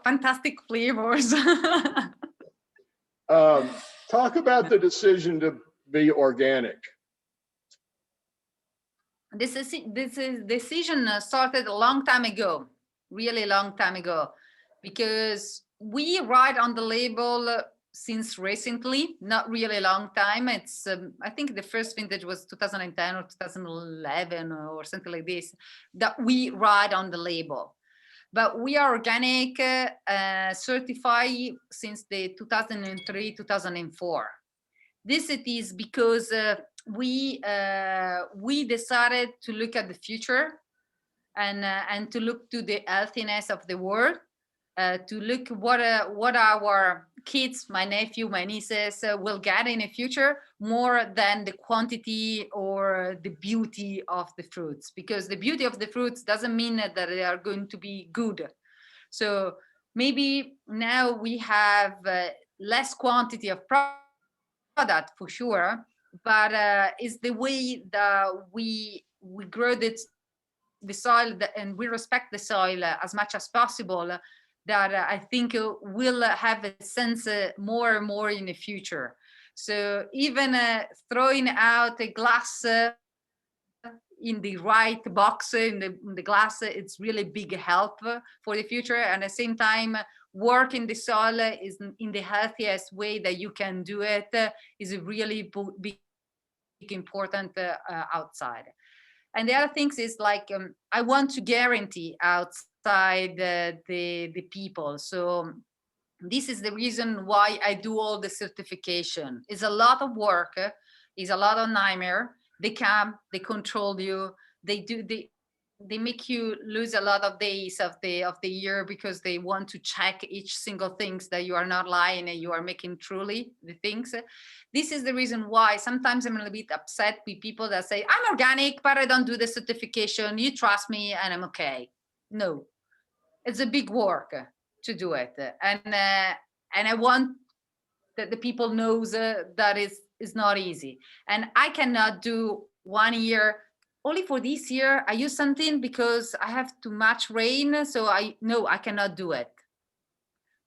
fantastic flavors. Talk about the decision to be organic. This decision started a long time ago, really long time ago, because we write on the label since recently, not really a long time. It's I think the first vintage was 2010 or 2011 or something like this, that we write on the label. But we are organic certified since the 2003-2004. This it is because we decided to look at the future and to look to the healthiness of the world, to look what our kids, my nephew, my nieces will get in the future, more than the quantity or the beauty of the fruits, because the beauty of the fruits doesn't mean that they are going to be good. So maybe now we have less quantity of product for sure, but it's the way that we grow the soil and we respect the soil as much as possible, that I think will have a sense more and more in the future. So even throwing out a glass in the right box in the glass, it's really big help for the future. And at the same time, working the soil is in the healthiest way that you can do it, is a really big important outside. And the other things is like I want to guarantee outside the people. So this is the reason why I do all the certification. It's a lot of work, it's a lot of nightmare. They come, they control you, they make you lose a lot of days of the year because they want to check each single things that you are not lying and you are making truly the things. This is the reason why sometimes I'm a little bit upset with people that say, I'm organic, but I don't do the certification. You trust me and I'm okay. No, it's a big work to do it. And I want that the people knows that is not easy. And I cannot do 1 year. Only for this year, I use something because I have too much rain. So I cannot do it.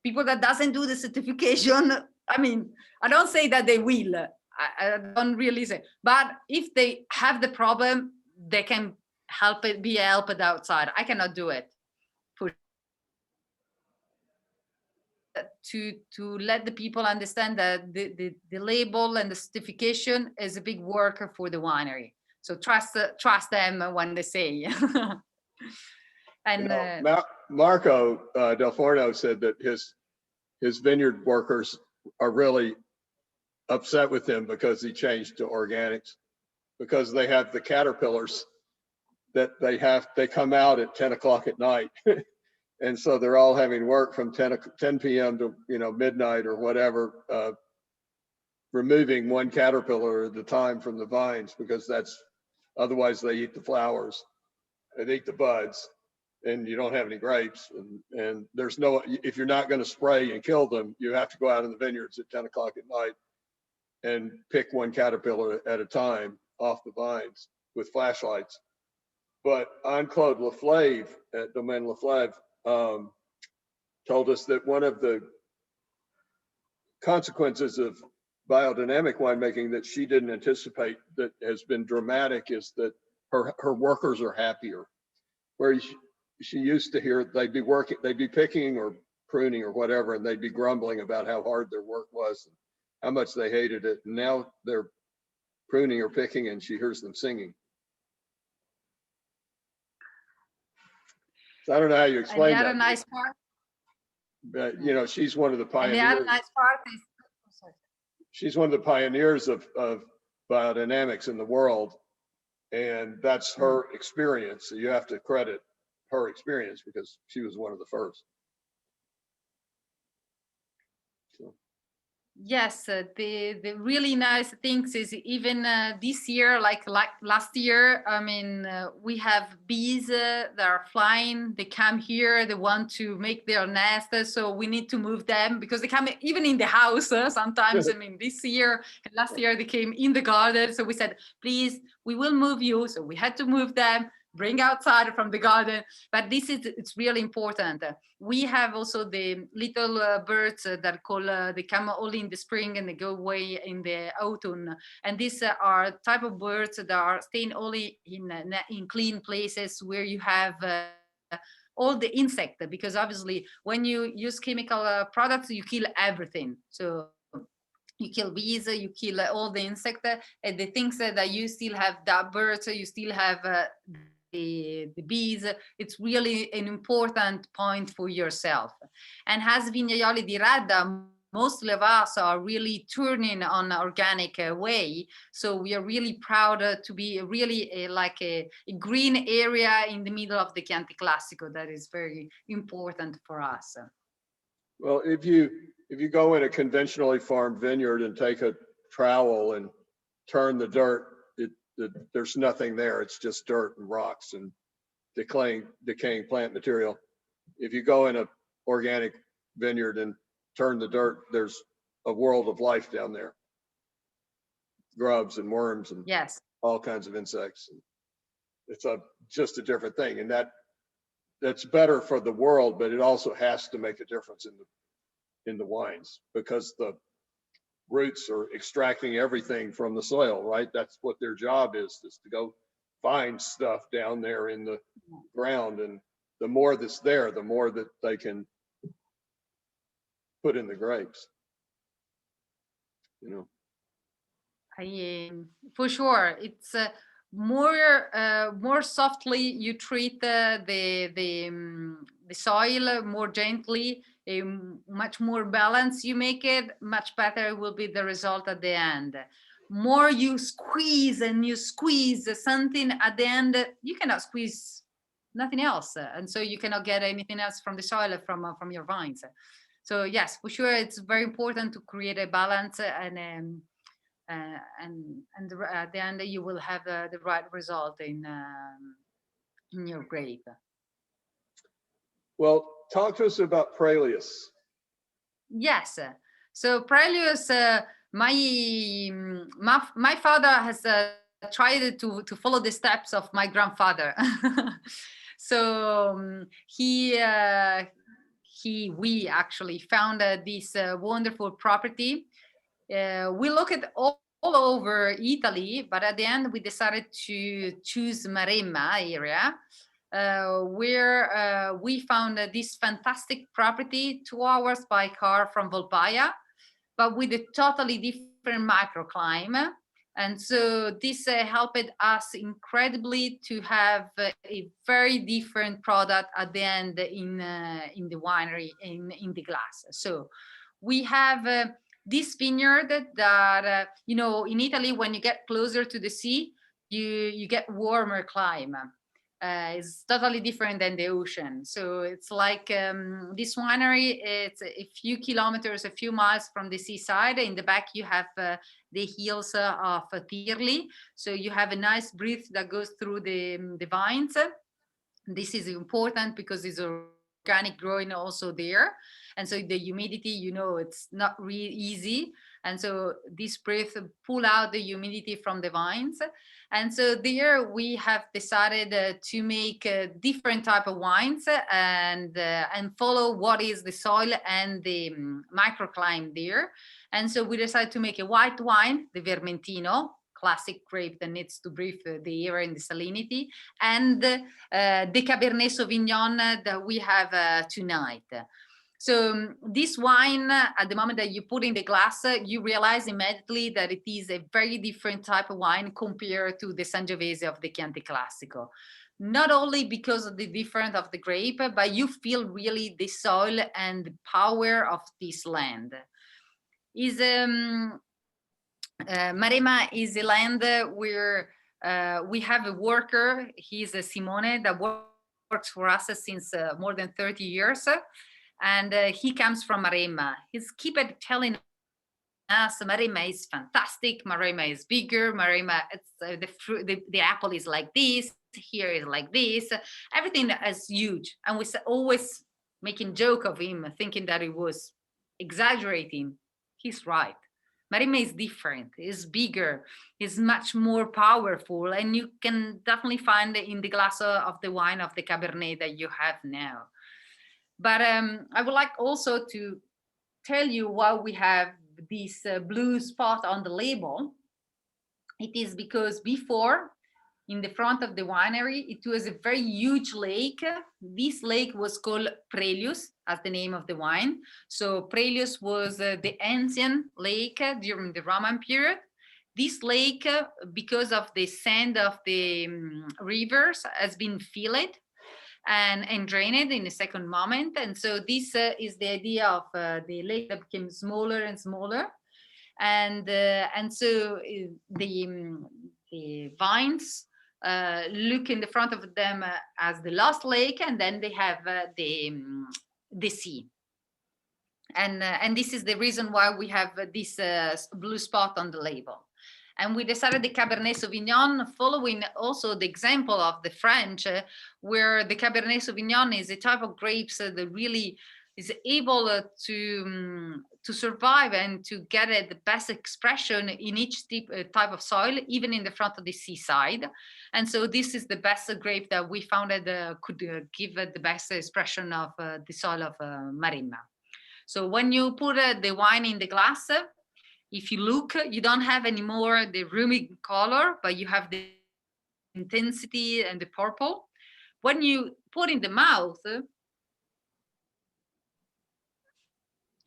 People that doesn't do the certification, I mean, I don't say that they will. I don't really say, but if they have the problem, they can be helped outside. I cannot do it. To let the people understand that the label and the certification is a big worker for the winery. So trust them when they say. And Marco Del Forno said that his vineyard workers are really upset with him because he changed to organics, because they have the caterpillars that they come out at 10 o'clock at night. And so they're all having work from 10 p.m. to midnight or whatever, removing one caterpillar at a time from the vines, because otherwise they eat the flowers and eat the buds, and you don't have any grapes. And there's no, if you're not going to spray and kill them, you have to go out in the vineyards at 10 o'clock at night and pick one caterpillar at a time off the vines with flashlights. But Claude Laflave at Domaine Laflave told us that one of the consequences of biodynamic winemaking that she didn't anticipate, that has been dramatic, is that her workers are happier. Where she used to hear they'd be picking or pruning or whatever, and they'd be grumbling about how hard their work was and how much they hated it. And now they're pruning or picking and she hears them singing. So I don't know how you explain that. And the other nice part, but she's one of the pioneers. And the other nice part is, she's one of the pioneers of biodynamics in the world, and that's her experience. So you have to credit her experience because she was one of the first. Yes, the really nice things is even this year, like last year, I mean, we have bees that are flying. They come here, they want to make their nest, so we need to move them because they come even in the house sometimes. I mean, this year and last year they came in the garden, so we said, please, we will move you. So we had to move them, bring outside from the garden. But it's really important. We have also the little birds that they come only in the spring and they go away in the autumn. And these are type of birds that are staying only in clean places where you have all the insect, because obviously when you use chemical products, you kill everything. So you kill bees, you kill all the insect, and the things that you still have that birds, you still have the bees. It's really an important point for yourself. And as Vignaioli di Radda, most of us are really turning on organic way. So we are really proud to be really like a green area in the middle of the Chianti Classico. That is very important for us. Well, if you go in a conventionally farmed vineyard and take a trowel and turn the dirt, there's nothing there. It's just dirt and rocks and decaying plant material. If you go in an organic vineyard and turn the dirt, there's a world of life down there. grubs and worms and Yes. all kinds of insects. It's just a different thing, and that's better for the world, but it also has to make a difference in the wines, because the roots are extracting everything from the soil, right? That's what their job is to go find stuff down there in the ground, and the more that's there, the more that they can put in the grapes, you know. For sure, it's more softly you treat the soil, more gently, much more balanced you make it, much better will be the result at the end. More you squeeze and you squeeze something at the end, you cannot squeeze nothing else, and so you cannot get anything else from the soil, from your vines. So yes, for sure, it's very important to create a balance, and at the end you will have the right result in your grape. Well, talk to us about Prelius. Yes, so Prelius, my father has tried to follow the steps of my grandfather. So we actually found this wonderful property. We look at all over Italy, but at the end we decided to choose Maremma area, where we found this fantastic property 2 hours by car from Volpaia, but with a totally different microclimate. And so this helped us incredibly to have a very different product at the end in the winery, in the glass. So we have this vineyard that, in Italy, when you get closer to the sea, you get warmer climate. It's totally different than the ocean. So it's like this winery, it's a few kilometers, a few miles from the seaside. In the back, you have the hills of Tirli. So you have a nice breeze that goes through the vines. This is important because it's organic growing also there. And so the humidity, it's not really easy. And so this breath pull out the humidity from the vines. And so there we have decided to make different type of wines and follow what is the soil and the microclimate there. And so we decided to make a white wine, the Vermentino, classic grape that needs to breathe the air and the salinity, and the Cabernet Sauvignon that we have tonight. So this wine, at the moment that you put in the glass, you realize immediately that it is a very different type of wine compared to the Sangiovese of the Chianti Classico. Not only because of the difference of the grape, but you feel really the soil and the power of this land. Maremma is a land where we have a worker. He's Simone that works for us since more than 30 years. And he comes from Maremma. He's keep telling us Maremma is fantastic. Maremma is bigger. Maremma, it's the apple is like this. Here is like this. Everything is huge. And we always making joke of him, thinking that he was exaggerating. He's right. Maremma is different. It's bigger. It's much more powerful, and you can definitely find it in the glass of the wine of the Cabernet that you have now. But I would like also to tell you why we have this blue spot on the label. It is because before, in the front of the winery, it was a very huge lake. This lake was called Prelius, as the name of the wine. So Prelius was the ancient lake during the Roman period. This lake, because of the sand of the rivers, has been filled and drained in a second moment. And so this is the idea of the lake that became smaller and smaller. And so the vines look in the front of them as the lost lake, and then they have the sea. And this is the reason why we have this blue spot on the label. And we decided the Cabernet Sauvignon, following also the example of the French, where the Cabernet Sauvignon is a type of grapes that really is able to survive and to get the best expression in each type of soil, even in the front of the seaside. And so this is the best grape that we found that could give the best expression of the soil of Maremma. So when you put the wine in the glass, if you look, you don't have anymore the roomy color, but you have the intensity and the purple. When you put in the mouth,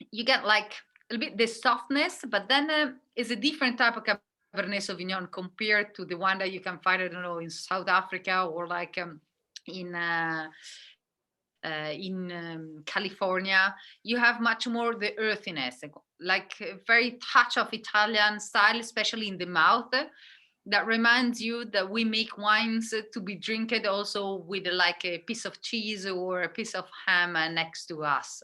you get like a little bit the softness, but then it's a different type of Cabernet Sauvignon compared to the one that you can find, I don't know, in South Africa or like in California. You have much more the earthiness, like a very touch of Italian style, especially in the mouth, that reminds you that we make wines to be drinking also with like a piece of cheese or a piece of ham next to us.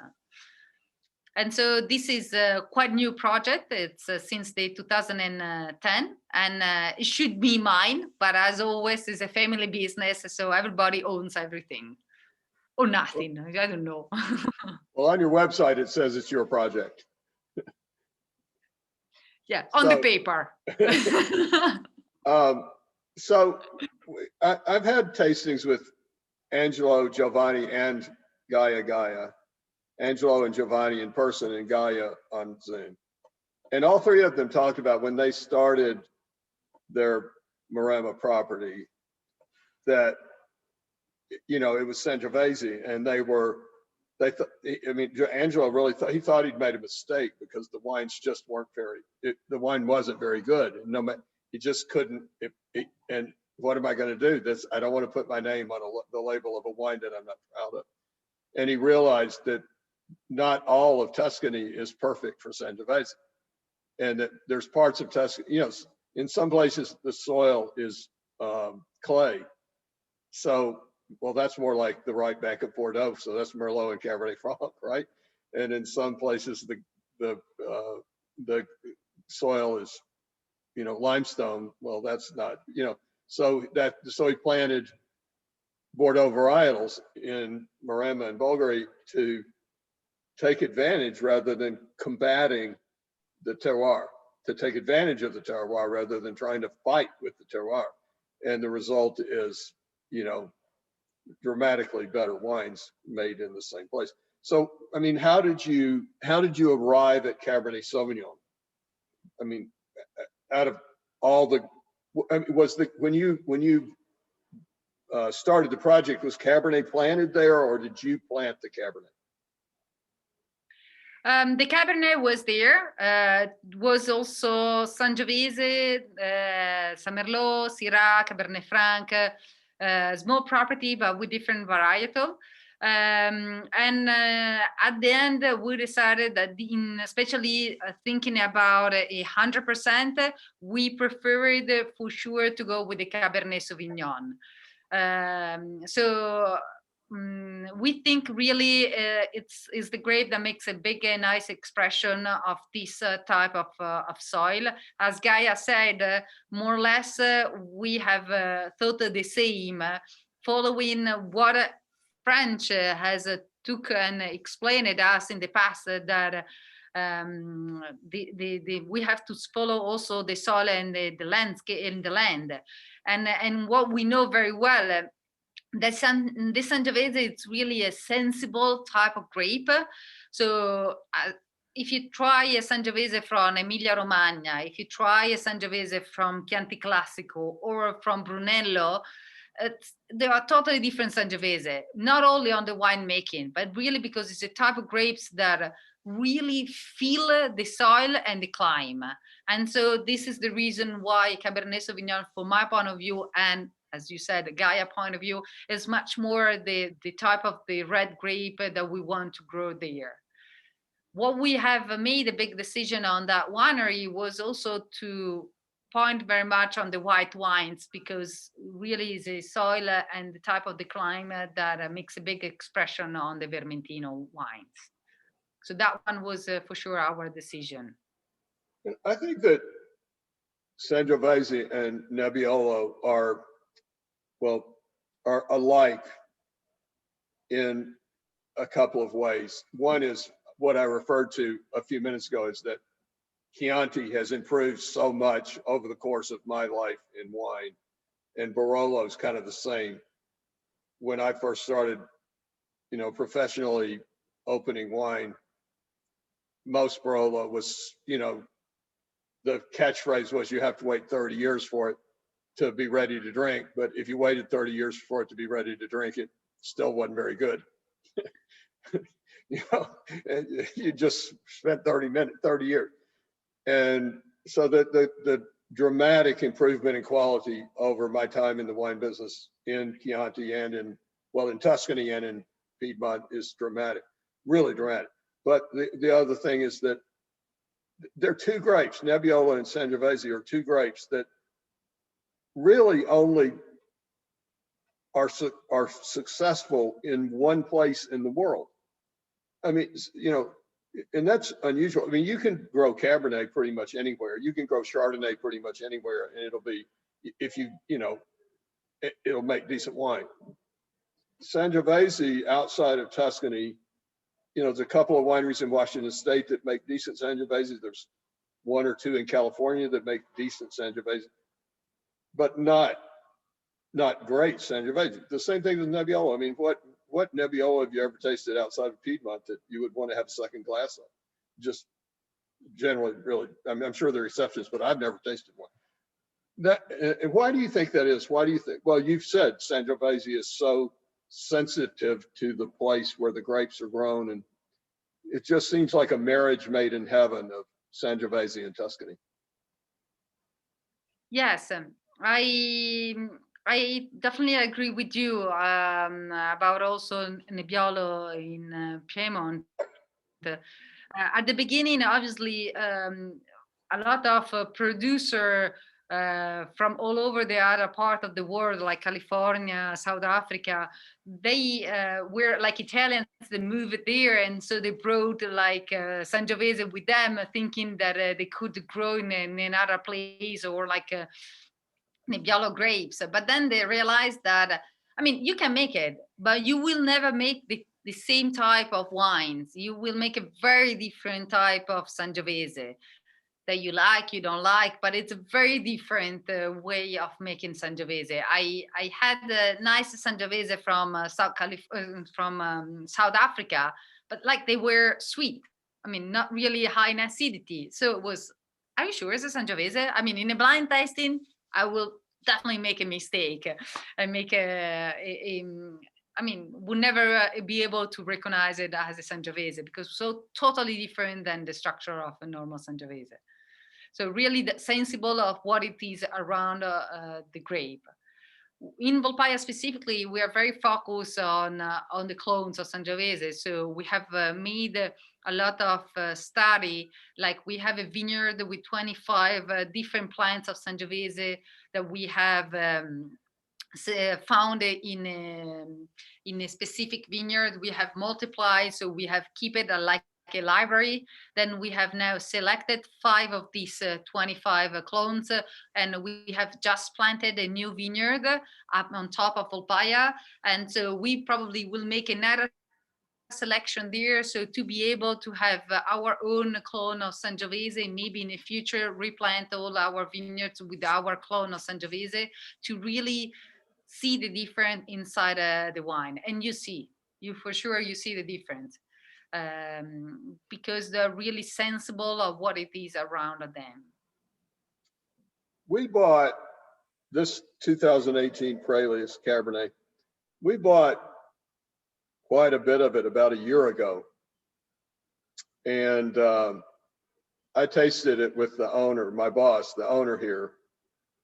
And so this is a quite new project. It's since the 2010, and it should be mine, but as always, it's a family business, so everybody owns everything. Or nothing, I don't know. Well, on your website, it says it's your project. Yeah, on the paper. So I've had tastings with Angelo, Giovanni, and Gaia. Angelo and Giovanni in person and Gaia on Zoom. And all three of them talked about when they started their Maremma property that, you know, it was Sangiovese, and Angelo really thought he'd made a mistake because the wines just weren't the wine wasn't very good. And no matter, he just couldn't, and what am I going to do? I don't want to put my name on the label of a wine that I'm not proud of. And he realized that not all of Tuscany is perfect for Sangiovese, and that there's parts of Tuscany, you know, in some places the soil is clay. So, well, that's more like the right bank of Bordeaux. So that's Merlot and Cabernet Franc, right? And in some places the soil is, you know, limestone. Well, that's not, you know, so he planted Bordeaux varietals in Maremma and Bulgari to take advantage rather than combating the terroir, to take advantage of the terroir rather than trying to fight with the terroir. And the result is, you know, dramatically better wines made in the same place. So, I mean, how did you arrive at Cabernet Sauvignon? I mean, out of all the, when you started the project, was Cabernet planted there, or did you plant the Cabernet? The Cabernet was there. Was also Sangiovese, Saint-Merlot, Syrah, Cabernet Franc, small property, but with different varietal. And at the end, we decided that, especially thinking about 100%, we preferred for sure to go with the Cabernet Sauvignon. So we think really it's the grape that makes a big and nice expression of this type of soil. As Gaia said, more or less we have thought the same, following what French has took and explained it us in the past, that we have to follow also the soil and the landscape and the land, and what we know very well. The Sangiovese, it's really a sensible type of grape. So if you try a Sangiovese from Emilia Romagna, if you try a Sangiovese from Chianti Classico or from Brunello, there are totally different Sangiovese, not only on the winemaking, but really because it's a type of grapes that really feel the soil and the climate. And so this is the reason why Cabernet Sauvignon, from my point of view, and as you said, the Gaia point of view, is much more the type of the red grape that we want to grow there. What we have made a big decision on that winery was also to point very much on the white wines, because really is a soil and the type of the climate that makes a big expression on the Vermentino wines. So that one was for sure our decision. I think that Sangiovese and Nebbiolo are alike in a couple of ways. One is what I referred to a few minutes ago, is that Chianti has improved so much over the course of my life in wine, and Barolo is kind of the same. When I first started, professionally opening wine, most Barolo was, the catchphrase was you have to wait 30 years for it to be ready to drink. But if you waited 30 years for it to be ready to drink, it still wasn't very good. You just spent 30 years. And so the dramatic improvement in quality over my time in the wine business in Chianti and in Tuscany and in Piedmont is dramatic, really dramatic. But the other thing is that there are two grapes, Nebbiolo and Sangiovese are two grapes that really only are successful in one place in the world. I mean, and that's unusual. I mean, you can grow Cabernet pretty much anywhere. You can grow Chardonnay pretty much anywhere, and it'll be, it'll make decent wine. Sangiovese outside of Tuscany, there's a couple of wineries in Washington State that make decent Sangiovese. There's one or two in California that make decent Sangiovese, but not great Sangiovese. The same thing with Nebbiolo. I mean, what Nebbiolo have you ever tasted outside of Piedmont that you would want to have a second glass of? Just generally, really, I'm sure there are exceptions, but I've never tasted one. And why do you think that is? Why do you think? Well, you've said Sangiovese is so sensitive to the place where the grapes are grown, and it just seems like a marriage made in heaven of Sangiovese and Tuscany. Yes, I definitely agree with you about also Nebbiolo in Piedmont. At the beginning, obviously, a lot of producer from all over the other part of the world, like California, South Africa, they were like Italians, they moved there, and so they brought like Sangiovese with them, thinking that they could grow in another place, or like Nebbiolo grapes. But then they realized that, I mean, you can make it, but you will never make the same type of wines. You will make a very different type of Sangiovese that you like, you don't like, but it's a very different way of making Sangiovese. I had a nice Sangiovese from South Africa, but like they were sweet. I mean, not really high in acidity. So it was, are you sure it's a Sangiovese? I mean, in a blind tasting, I will definitely make a mistake and make I mean, would never be able to recognize it as a Sangiovese, because it's so totally different than the structure of a normal Sangiovese. So really sensible of what it is around the grape. In Volpaia specifically, we are very focused on the clones of Sangiovese. So we have made a lot of study, like we have a vineyard with 25 different plants of Sangiovese that we have found in a specific vineyard. We have multiplied, so we have keep it like a library. Then we have now selected 5 of these 25 clones, and we have just planted a new vineyard up on top of Volpaia, and so we probably will make another selection there, so to be able to have our own clone of Sangiovese, maybe in the future replant all our vineyards with our clone of Sangiovese, to really see the difference inside the wine. And you see the difference, because they're really sensible of what it is around them. We bought this 2018 Prailius Cabernet. We bought quite a bit of it about a year ago. And I tasted it with the owner, my boss, the owner here.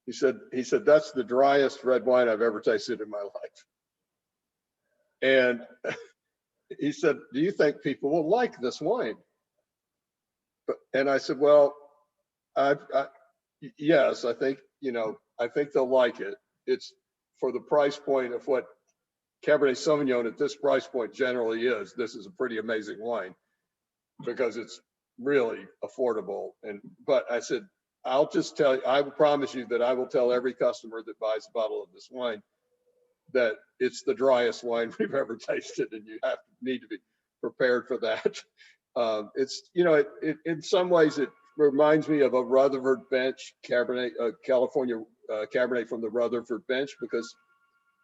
He said, that's the driest red wine I've ever tasted in my life. And he said, do you think people will like this wine? And I said, well, yes, I think, I think they'll like it. It's for the price point of what Cabernet Sauvignon at this price point generally is. This is a pretty amazing wine because it's really affordable. But I said, I'll just tell you, I will promise you that I will tell every customer that buys a bottle of this wine that it's the driest wine we've ever tasted, and you need to be prepared for that. It's, you know, it in some ways it reminds me of a Rutherford Bench Cabernet, California Cabernet from the Rutherford Bench, because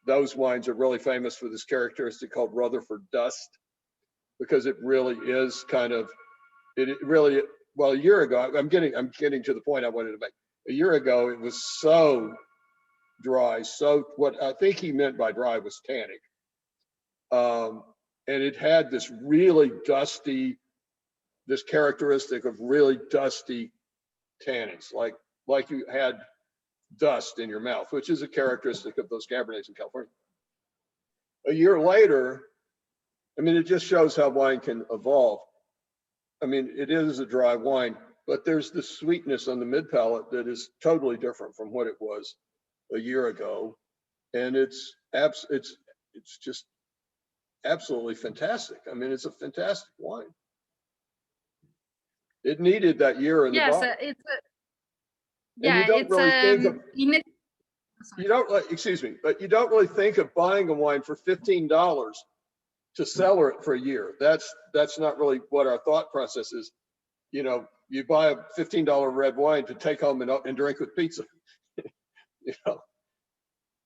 those wines are really famous for this characteristic called Rutherford dust, because it really is kind of, it really, well, a year ago, I'm getting to the point I wanted to make. A year ago, it was so dry. So what I think he meant by dry was tannic. And it had this really dusty, this characteristic of really dusty tannins, like you had dust in your mouth, which is a characteristic of those Cabernets in California. A year later, I mean, it just shows how wine can evolve. I mean, it is a dry wine, but there's the sweetness on the mid palate that is totally different from what it was a year ago, and it's just absolutely fantastic. I mean, it's a fantastic wine. It needed that year in the bottle. It's and you don't really think of, you don't like, excuse me, but you don't really think of buying a wine for $15 to cellar it for a year. That's not really what our thought process is. You know, you buy a $15 red wine to take home and drink with pizza. You know,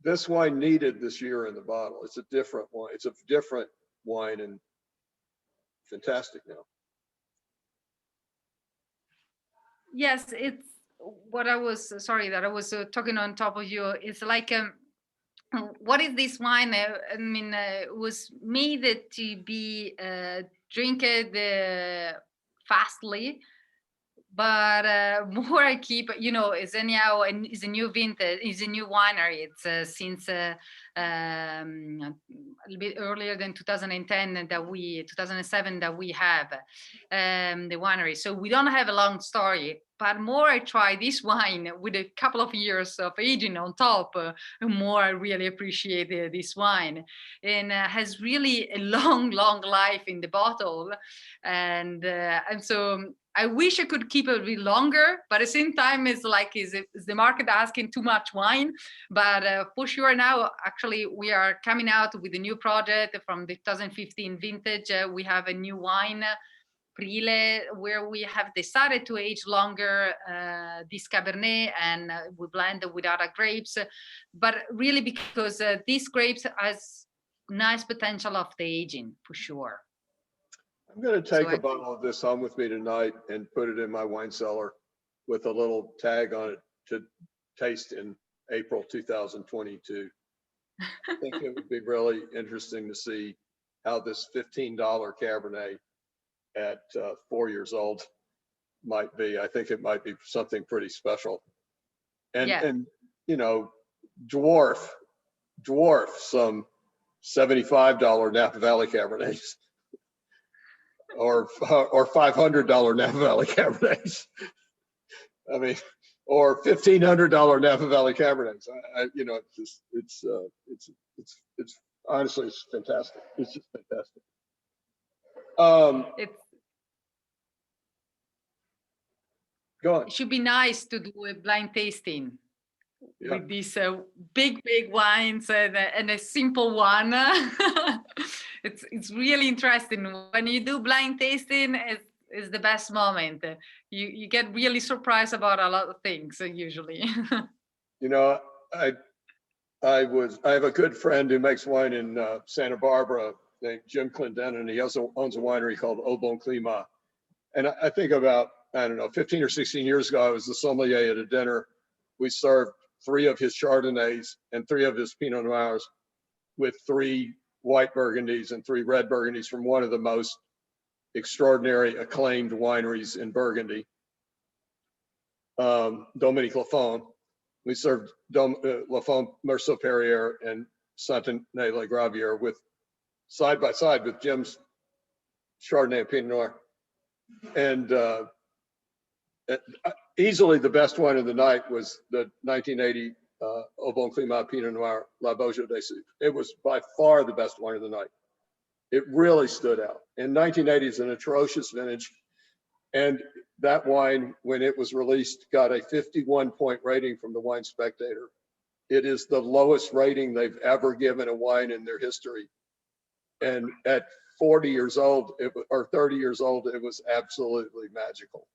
this wine needed this year in the bottle. It's a different wine. It's a different wine and fantastic now. Yes, it's what I was, sorry that I was talking on top of you. It's like, what is this wine? I mean, it was made to be drinked fastly, but more I keep, you know, is anyhow, and is a new vintage, is a new winery. It's since a little bit earlier than 2010 that we 2007 that we have the winery. So we don't have a long story. But more I try this wine with a couple of years of aging on top, more I really appreciate this wine, and has really a long life in the bottle, and so I wish I could keep it a bit longer, but at the same time, it's like, is the market asking too much wine? But for sure now, actually, we are coming out with a new project from the 2015 vintage. We have a new wine, Prile, where we have decided to age longer this Cabernet, and we blend it with other grapes, but really because these grapes has nice potential of the aging, for sure. I'm going to take a bottle of this home with me tonight and put it in my wine cellar with a little tag on it to taste in April 2022. I think it would be really interesting to see how this $15 Cabernet at 4 years old might be. I think it might be something pretty special, and yeah. And you know, dwarf some $75 Napa Valley Cabernets or $500 Napa Valley Cabernets. I mean, or $1,500 Napa Valley Cabernets. You know, it's honestly, it's fantastic. It's just fantastic. Go on. It should be nice to do a blind tasting with these big wines and a simple one. It's really interesting when you do blind tasting. It's the best moment. You get really surprised about a lot of things usually. You know, I have a good friend who makes wine in Santa Barbara named Jim Clendenin, and he also owns a winery called Au Bon Climat. And I think about, I don't know, 15 or 16 years ago, I was the sommelier at a dinner. We served 3 of his Chardonnays and 3 of his Pinot Noirs with 3 white Burgundies and 3 red Burgundies from one of the most extraordinary acclaimed wineries in Burgundy, Dominique Lafon. We served Lafon Meursault-Perrier and Saint-Tenay-le-Gravier with side by side with Jim's Chardonnay and Pinot Noir. And easily the best wine of the night was the 1980 Au Bon Climat Pinot Noir La Beaujolais des Souks. It was by far the best wine of the night. It really stood out. And 1980 is an atrocious vintage. And that wine, when it was released, got a 51-point rating from the Wine Spectator. It is the lowest rating they've ever given a wine in their history. And at 40 years old, or 30 years old, it was absolutely magical.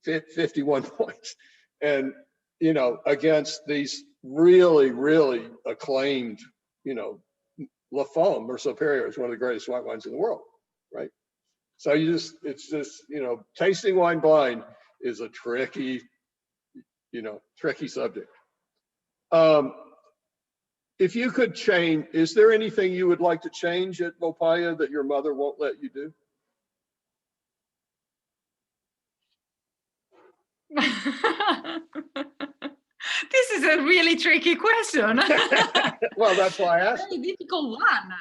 51 points. And, you know, against these really, really acclaimed, you know, La Femme or Superior is one of the greatest white wines in the world, right? So it's just, you know, tasting wine blind is a tricky, you know, tricky subject. If you could change, is there anything you would like to change at Volpaia that your mother won't let you do? This is a really tricky question. Well, that's why I asked. Very difficult one.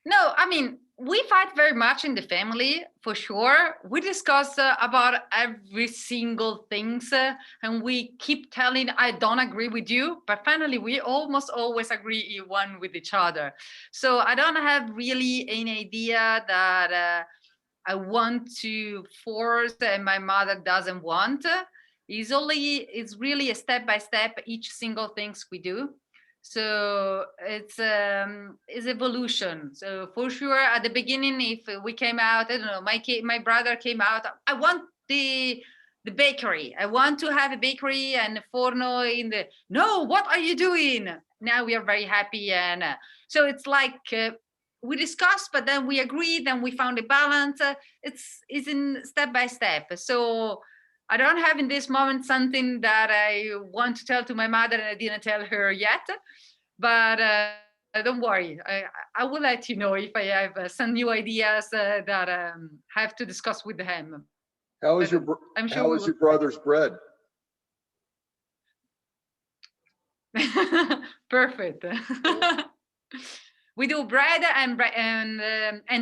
No, I mean, we fight very much in the family, for sure. We discuss about every single things, and we keep telling, I don't agree with you, but finally we almost always agree one with each other. So I don't have really any idea that I want to force and my mother doesn't want. It's really a step by step, each single things we do. So it's evolution. So for sure, at the beginning, if we came out, I don't know, my brother came out, I want the bakery. I want to have a bakery and a forno in the. No, what are you doing? Now we are very happy, and so it's like we discussed, but then we agreed, and we found a balance. It's in step by step. So I don't have in this moment something that I want to tell to my mother and I didn't tell her yet, but don't worry. I will let you know if I have some new ideas that I have to discuss with him. How is your brother's bread? Perfect. We do bread and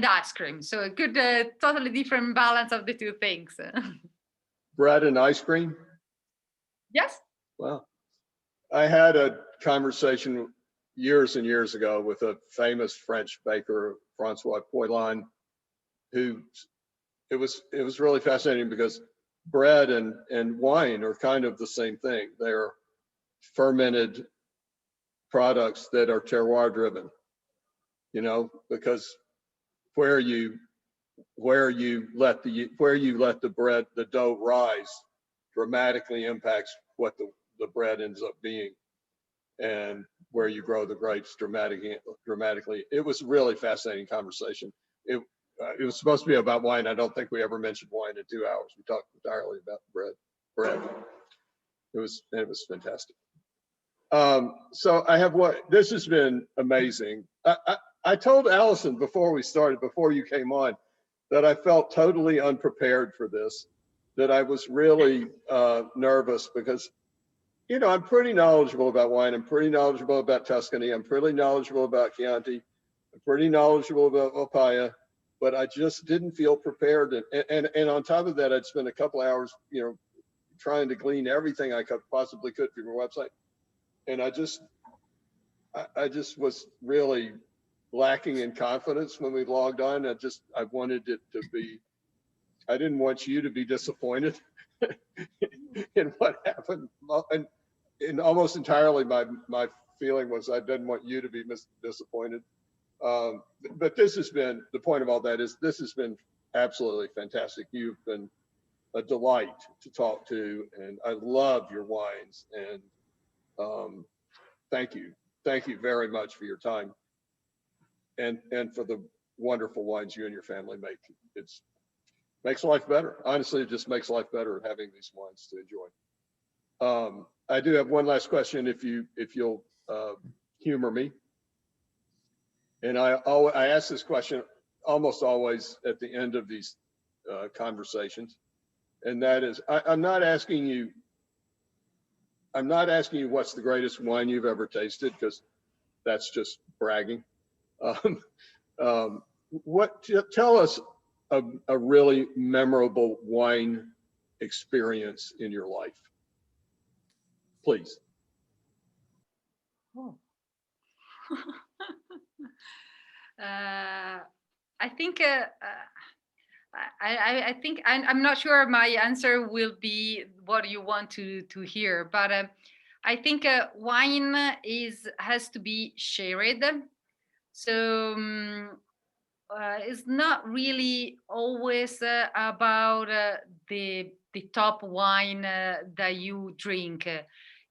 ice cream, so a good, totally different balance of the two things. Bread and ice cream? Yes. Wow. I had a conversation years and years ago with a famous French baker, Francois Poilin, who it was really fascinating because bread and wine are kind of the same thing. They're fermented products that are terroir driven, you know, because where you let the dough rise dramatically impacts what the bread ends up being, and where you grow the grapes dramatically. It was a really fascinating conversation. It was supposed to be about wine. I don't think we ever mentioned wine in 2 hours. We talked entirely about bread. It was fantastic. So this has been amazing. I told Allison before we started, before you came on, that I felt totally unprepared for this, that I was really nervous because, you know, I'm pretty knowledgeable about wine. I'm pretty knowledgeable about Tuscany. I'm pretty knowledgeable about Chianti. I'm pretty knowledgeable about Volpaia, but I just didn't feel prepared. And on top of that, I'd spent a couple hours, you know, trying to glean everything I possibly could from your website. And I just was really lacking in confidence when we logged on. I wanted it to be, I didn't want you to be disappointed in what happened. And almost entirely my feeling was I didn't want you to be disappointed. But this has been, the point of all that is this has been absolutely fantastic. You've been a delight to talk to, and I love your wines. And thank you very much for your time and for the wonderful wines you and your family make. Makes life better. Honestly, it just makes life better having these wines to enjoy. I do have one last question, if you'll humor me. And I ask this question almost always at the end of these conversations, and that is, I'm not asking you what's the greatest wine you've ever tasted, because that's just bragging. Tell us a really memorable wine experience in your life, please. Oh. I think I think I'm not sure my answer will be what you want to hear, but I think wine has to be shared. So it's not really always about the top wine that you drink.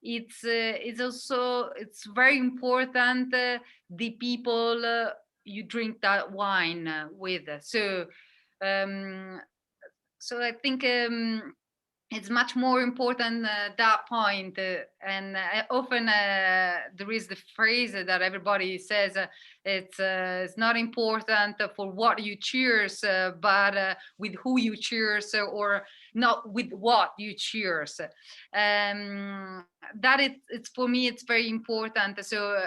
It's also it's very important the people you drink that wine with. Um, so I think it's much more important that point. And often there is the phrase that everybody says it's not important for what you cheers, but with who you cheers, or not with what you cheers. That it's for me it's very important. So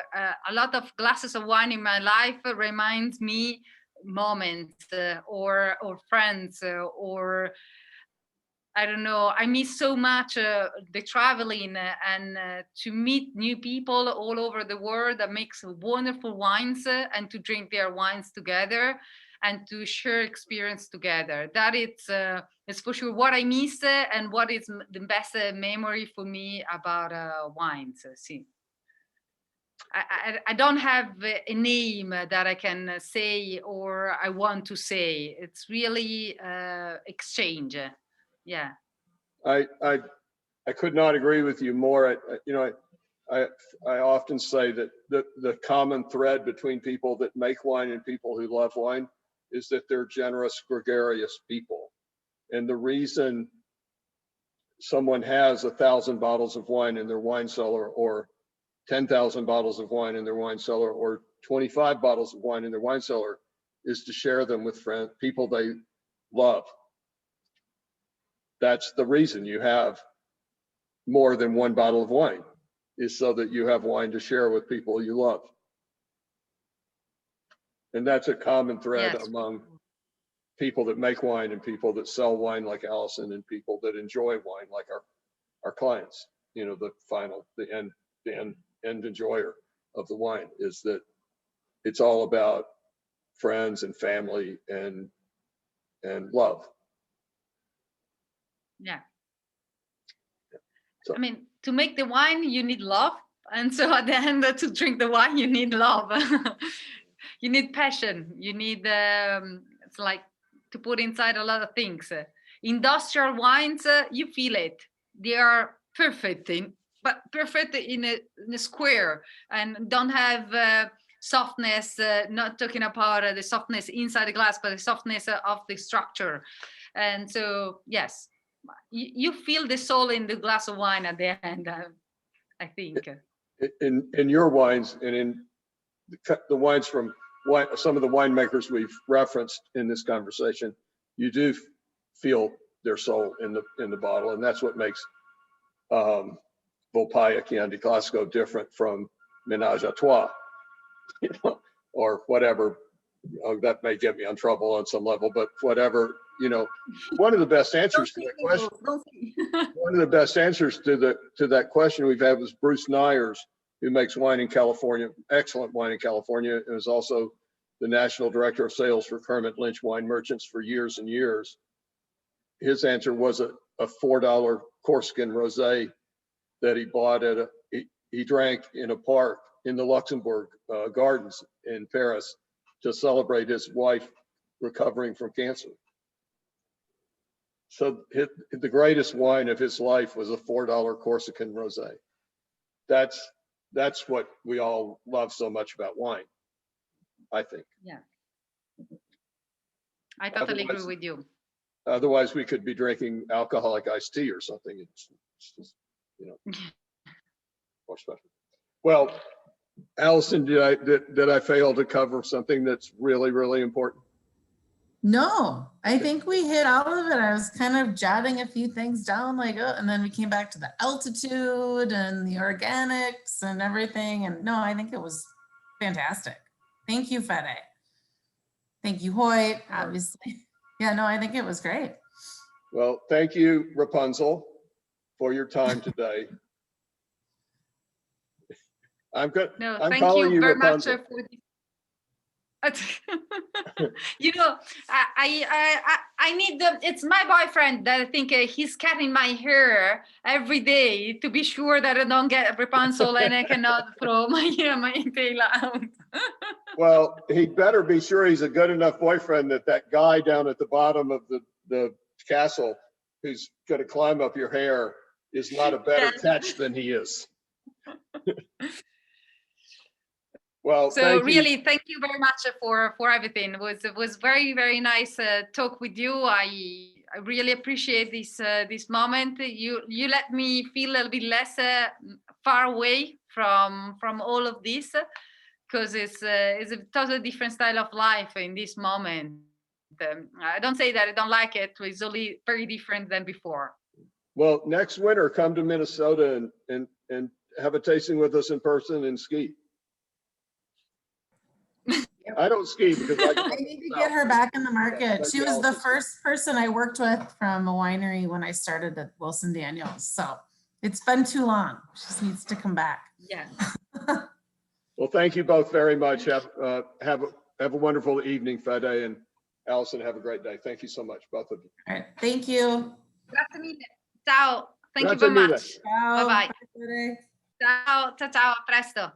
a lot of glasses of wine in my life reminds me moments or friends or I don't know. I miss so much the traveling and to meet new people all over the world that makes wonderful wines and to drink their wines together and to share experience together. That it's for sure what I miss and what is the best memory for me about wines. See. I don't have a name that I can say or I want to say. It's really exchange. Yeah. I could not agree with you more. I often say that the common thread between people that make wine and people who love wine is that they're generous, gregarious people. And the reason someone has 1,000 bottles of wine in their wine cellar, or 10,000 bottles of wine in their wine cellar, or 25 bottles of wine in their wine cellar is to share them with friends, people they love. That's the reason you have more than one bottle of wine, is so that you have wine to share with people you love. And that's a common thread among people that make wine and people that sell wine like Allison and people that enjoy wine like our clients. You know, the end enjoyer of the wine is that it's all about friends and family and love. Yeah. So, I mean, to make the wine, you need love. And so at the end, to drink the wine, you need love. You need passion. You need, it's like to put inside a lot of things. Industrial wines, you feel it. They are perfect, but perfect in a square and don't have softness, not talking about the softness inside the glass, but the softness of the structure. And so, yes, you feel the soul in the glass of wine at the end, I think. In your wines and in the wines from some of the winemakers we've referenced in this conversation, you do feel their soul in the bottle, and that's what makes Volpaia Chianti Classico different from Ménage à Trois, you know, or whatever. That may get me in trouble on some level, but whatever, you know, one of the best answers to that question. One of the best answers to that question we've had was Bruce Nyers, who makes wine in California, excellent wine in California, and is also the national director of sales for Kermit Lynch Wine Merchants for years and years. His answer was a $4 Corsican rosé that he bought at he drank in a park in the Luxembourg Gardens in Paris to celebrate his wife recovering from cancer. So the greatest wine of his life was a $4 Corsican rosé. That's what we all love so much about wine, I think. Yeah, I totally agree with you. Otherwise, we could be drinking alcoholic iced tea or something. It's just, you know, more special. Well, Allison, did I fail to cover something that's really, really important? No, I think we hit all of it. I was kind of jotting a few things down, like, oh, and then we came back to the altitude and the organics and everything. And no, I think it was fantastic. Thank you, Fede. Thank you, Hoyt, obviously. Yeah, no, I think it was great. Well, thank you, Rapunzel, for your time today. I'm good. No, I'm thank calling you very Rapunzel. much for this. You know, I need the, it's my boyfriend that I think he's cutting my hair every day to be sure that I don't get Rapunzel and I cannot throw my tail out. Well, he'd better be sure he's a good enough boyfriend that that guy down at the bottom of the castle who's going to climb up your hair is not a better catch than he is. Well, So really, thank you very much for everything. It was very, very nice talk with you. I really appreciate this moment. You let me feel a little bit less far away from all of this, because it's a totally different style of life in this moment. I don't say that I don't like it. It's only very different than before. Well, next winter, come to Minnesota and have a tasting with us in person and ski. I don't ski because I need to get her back in the market. She was the first person I worked with from a winery when I started at Wilson Daniels. So it's been too long. She just needs to come back. Yeah. Well, thank you both very much. Have a wonderful evening, Fede and Allison. Have a great day. Thank you so much, both of you. All right. Thank you. Grazie mille. Ciao. Thank you Grazie very mille. much. Ciao. Bye bye. Bye. Ciao, ciao, ciao, a presto.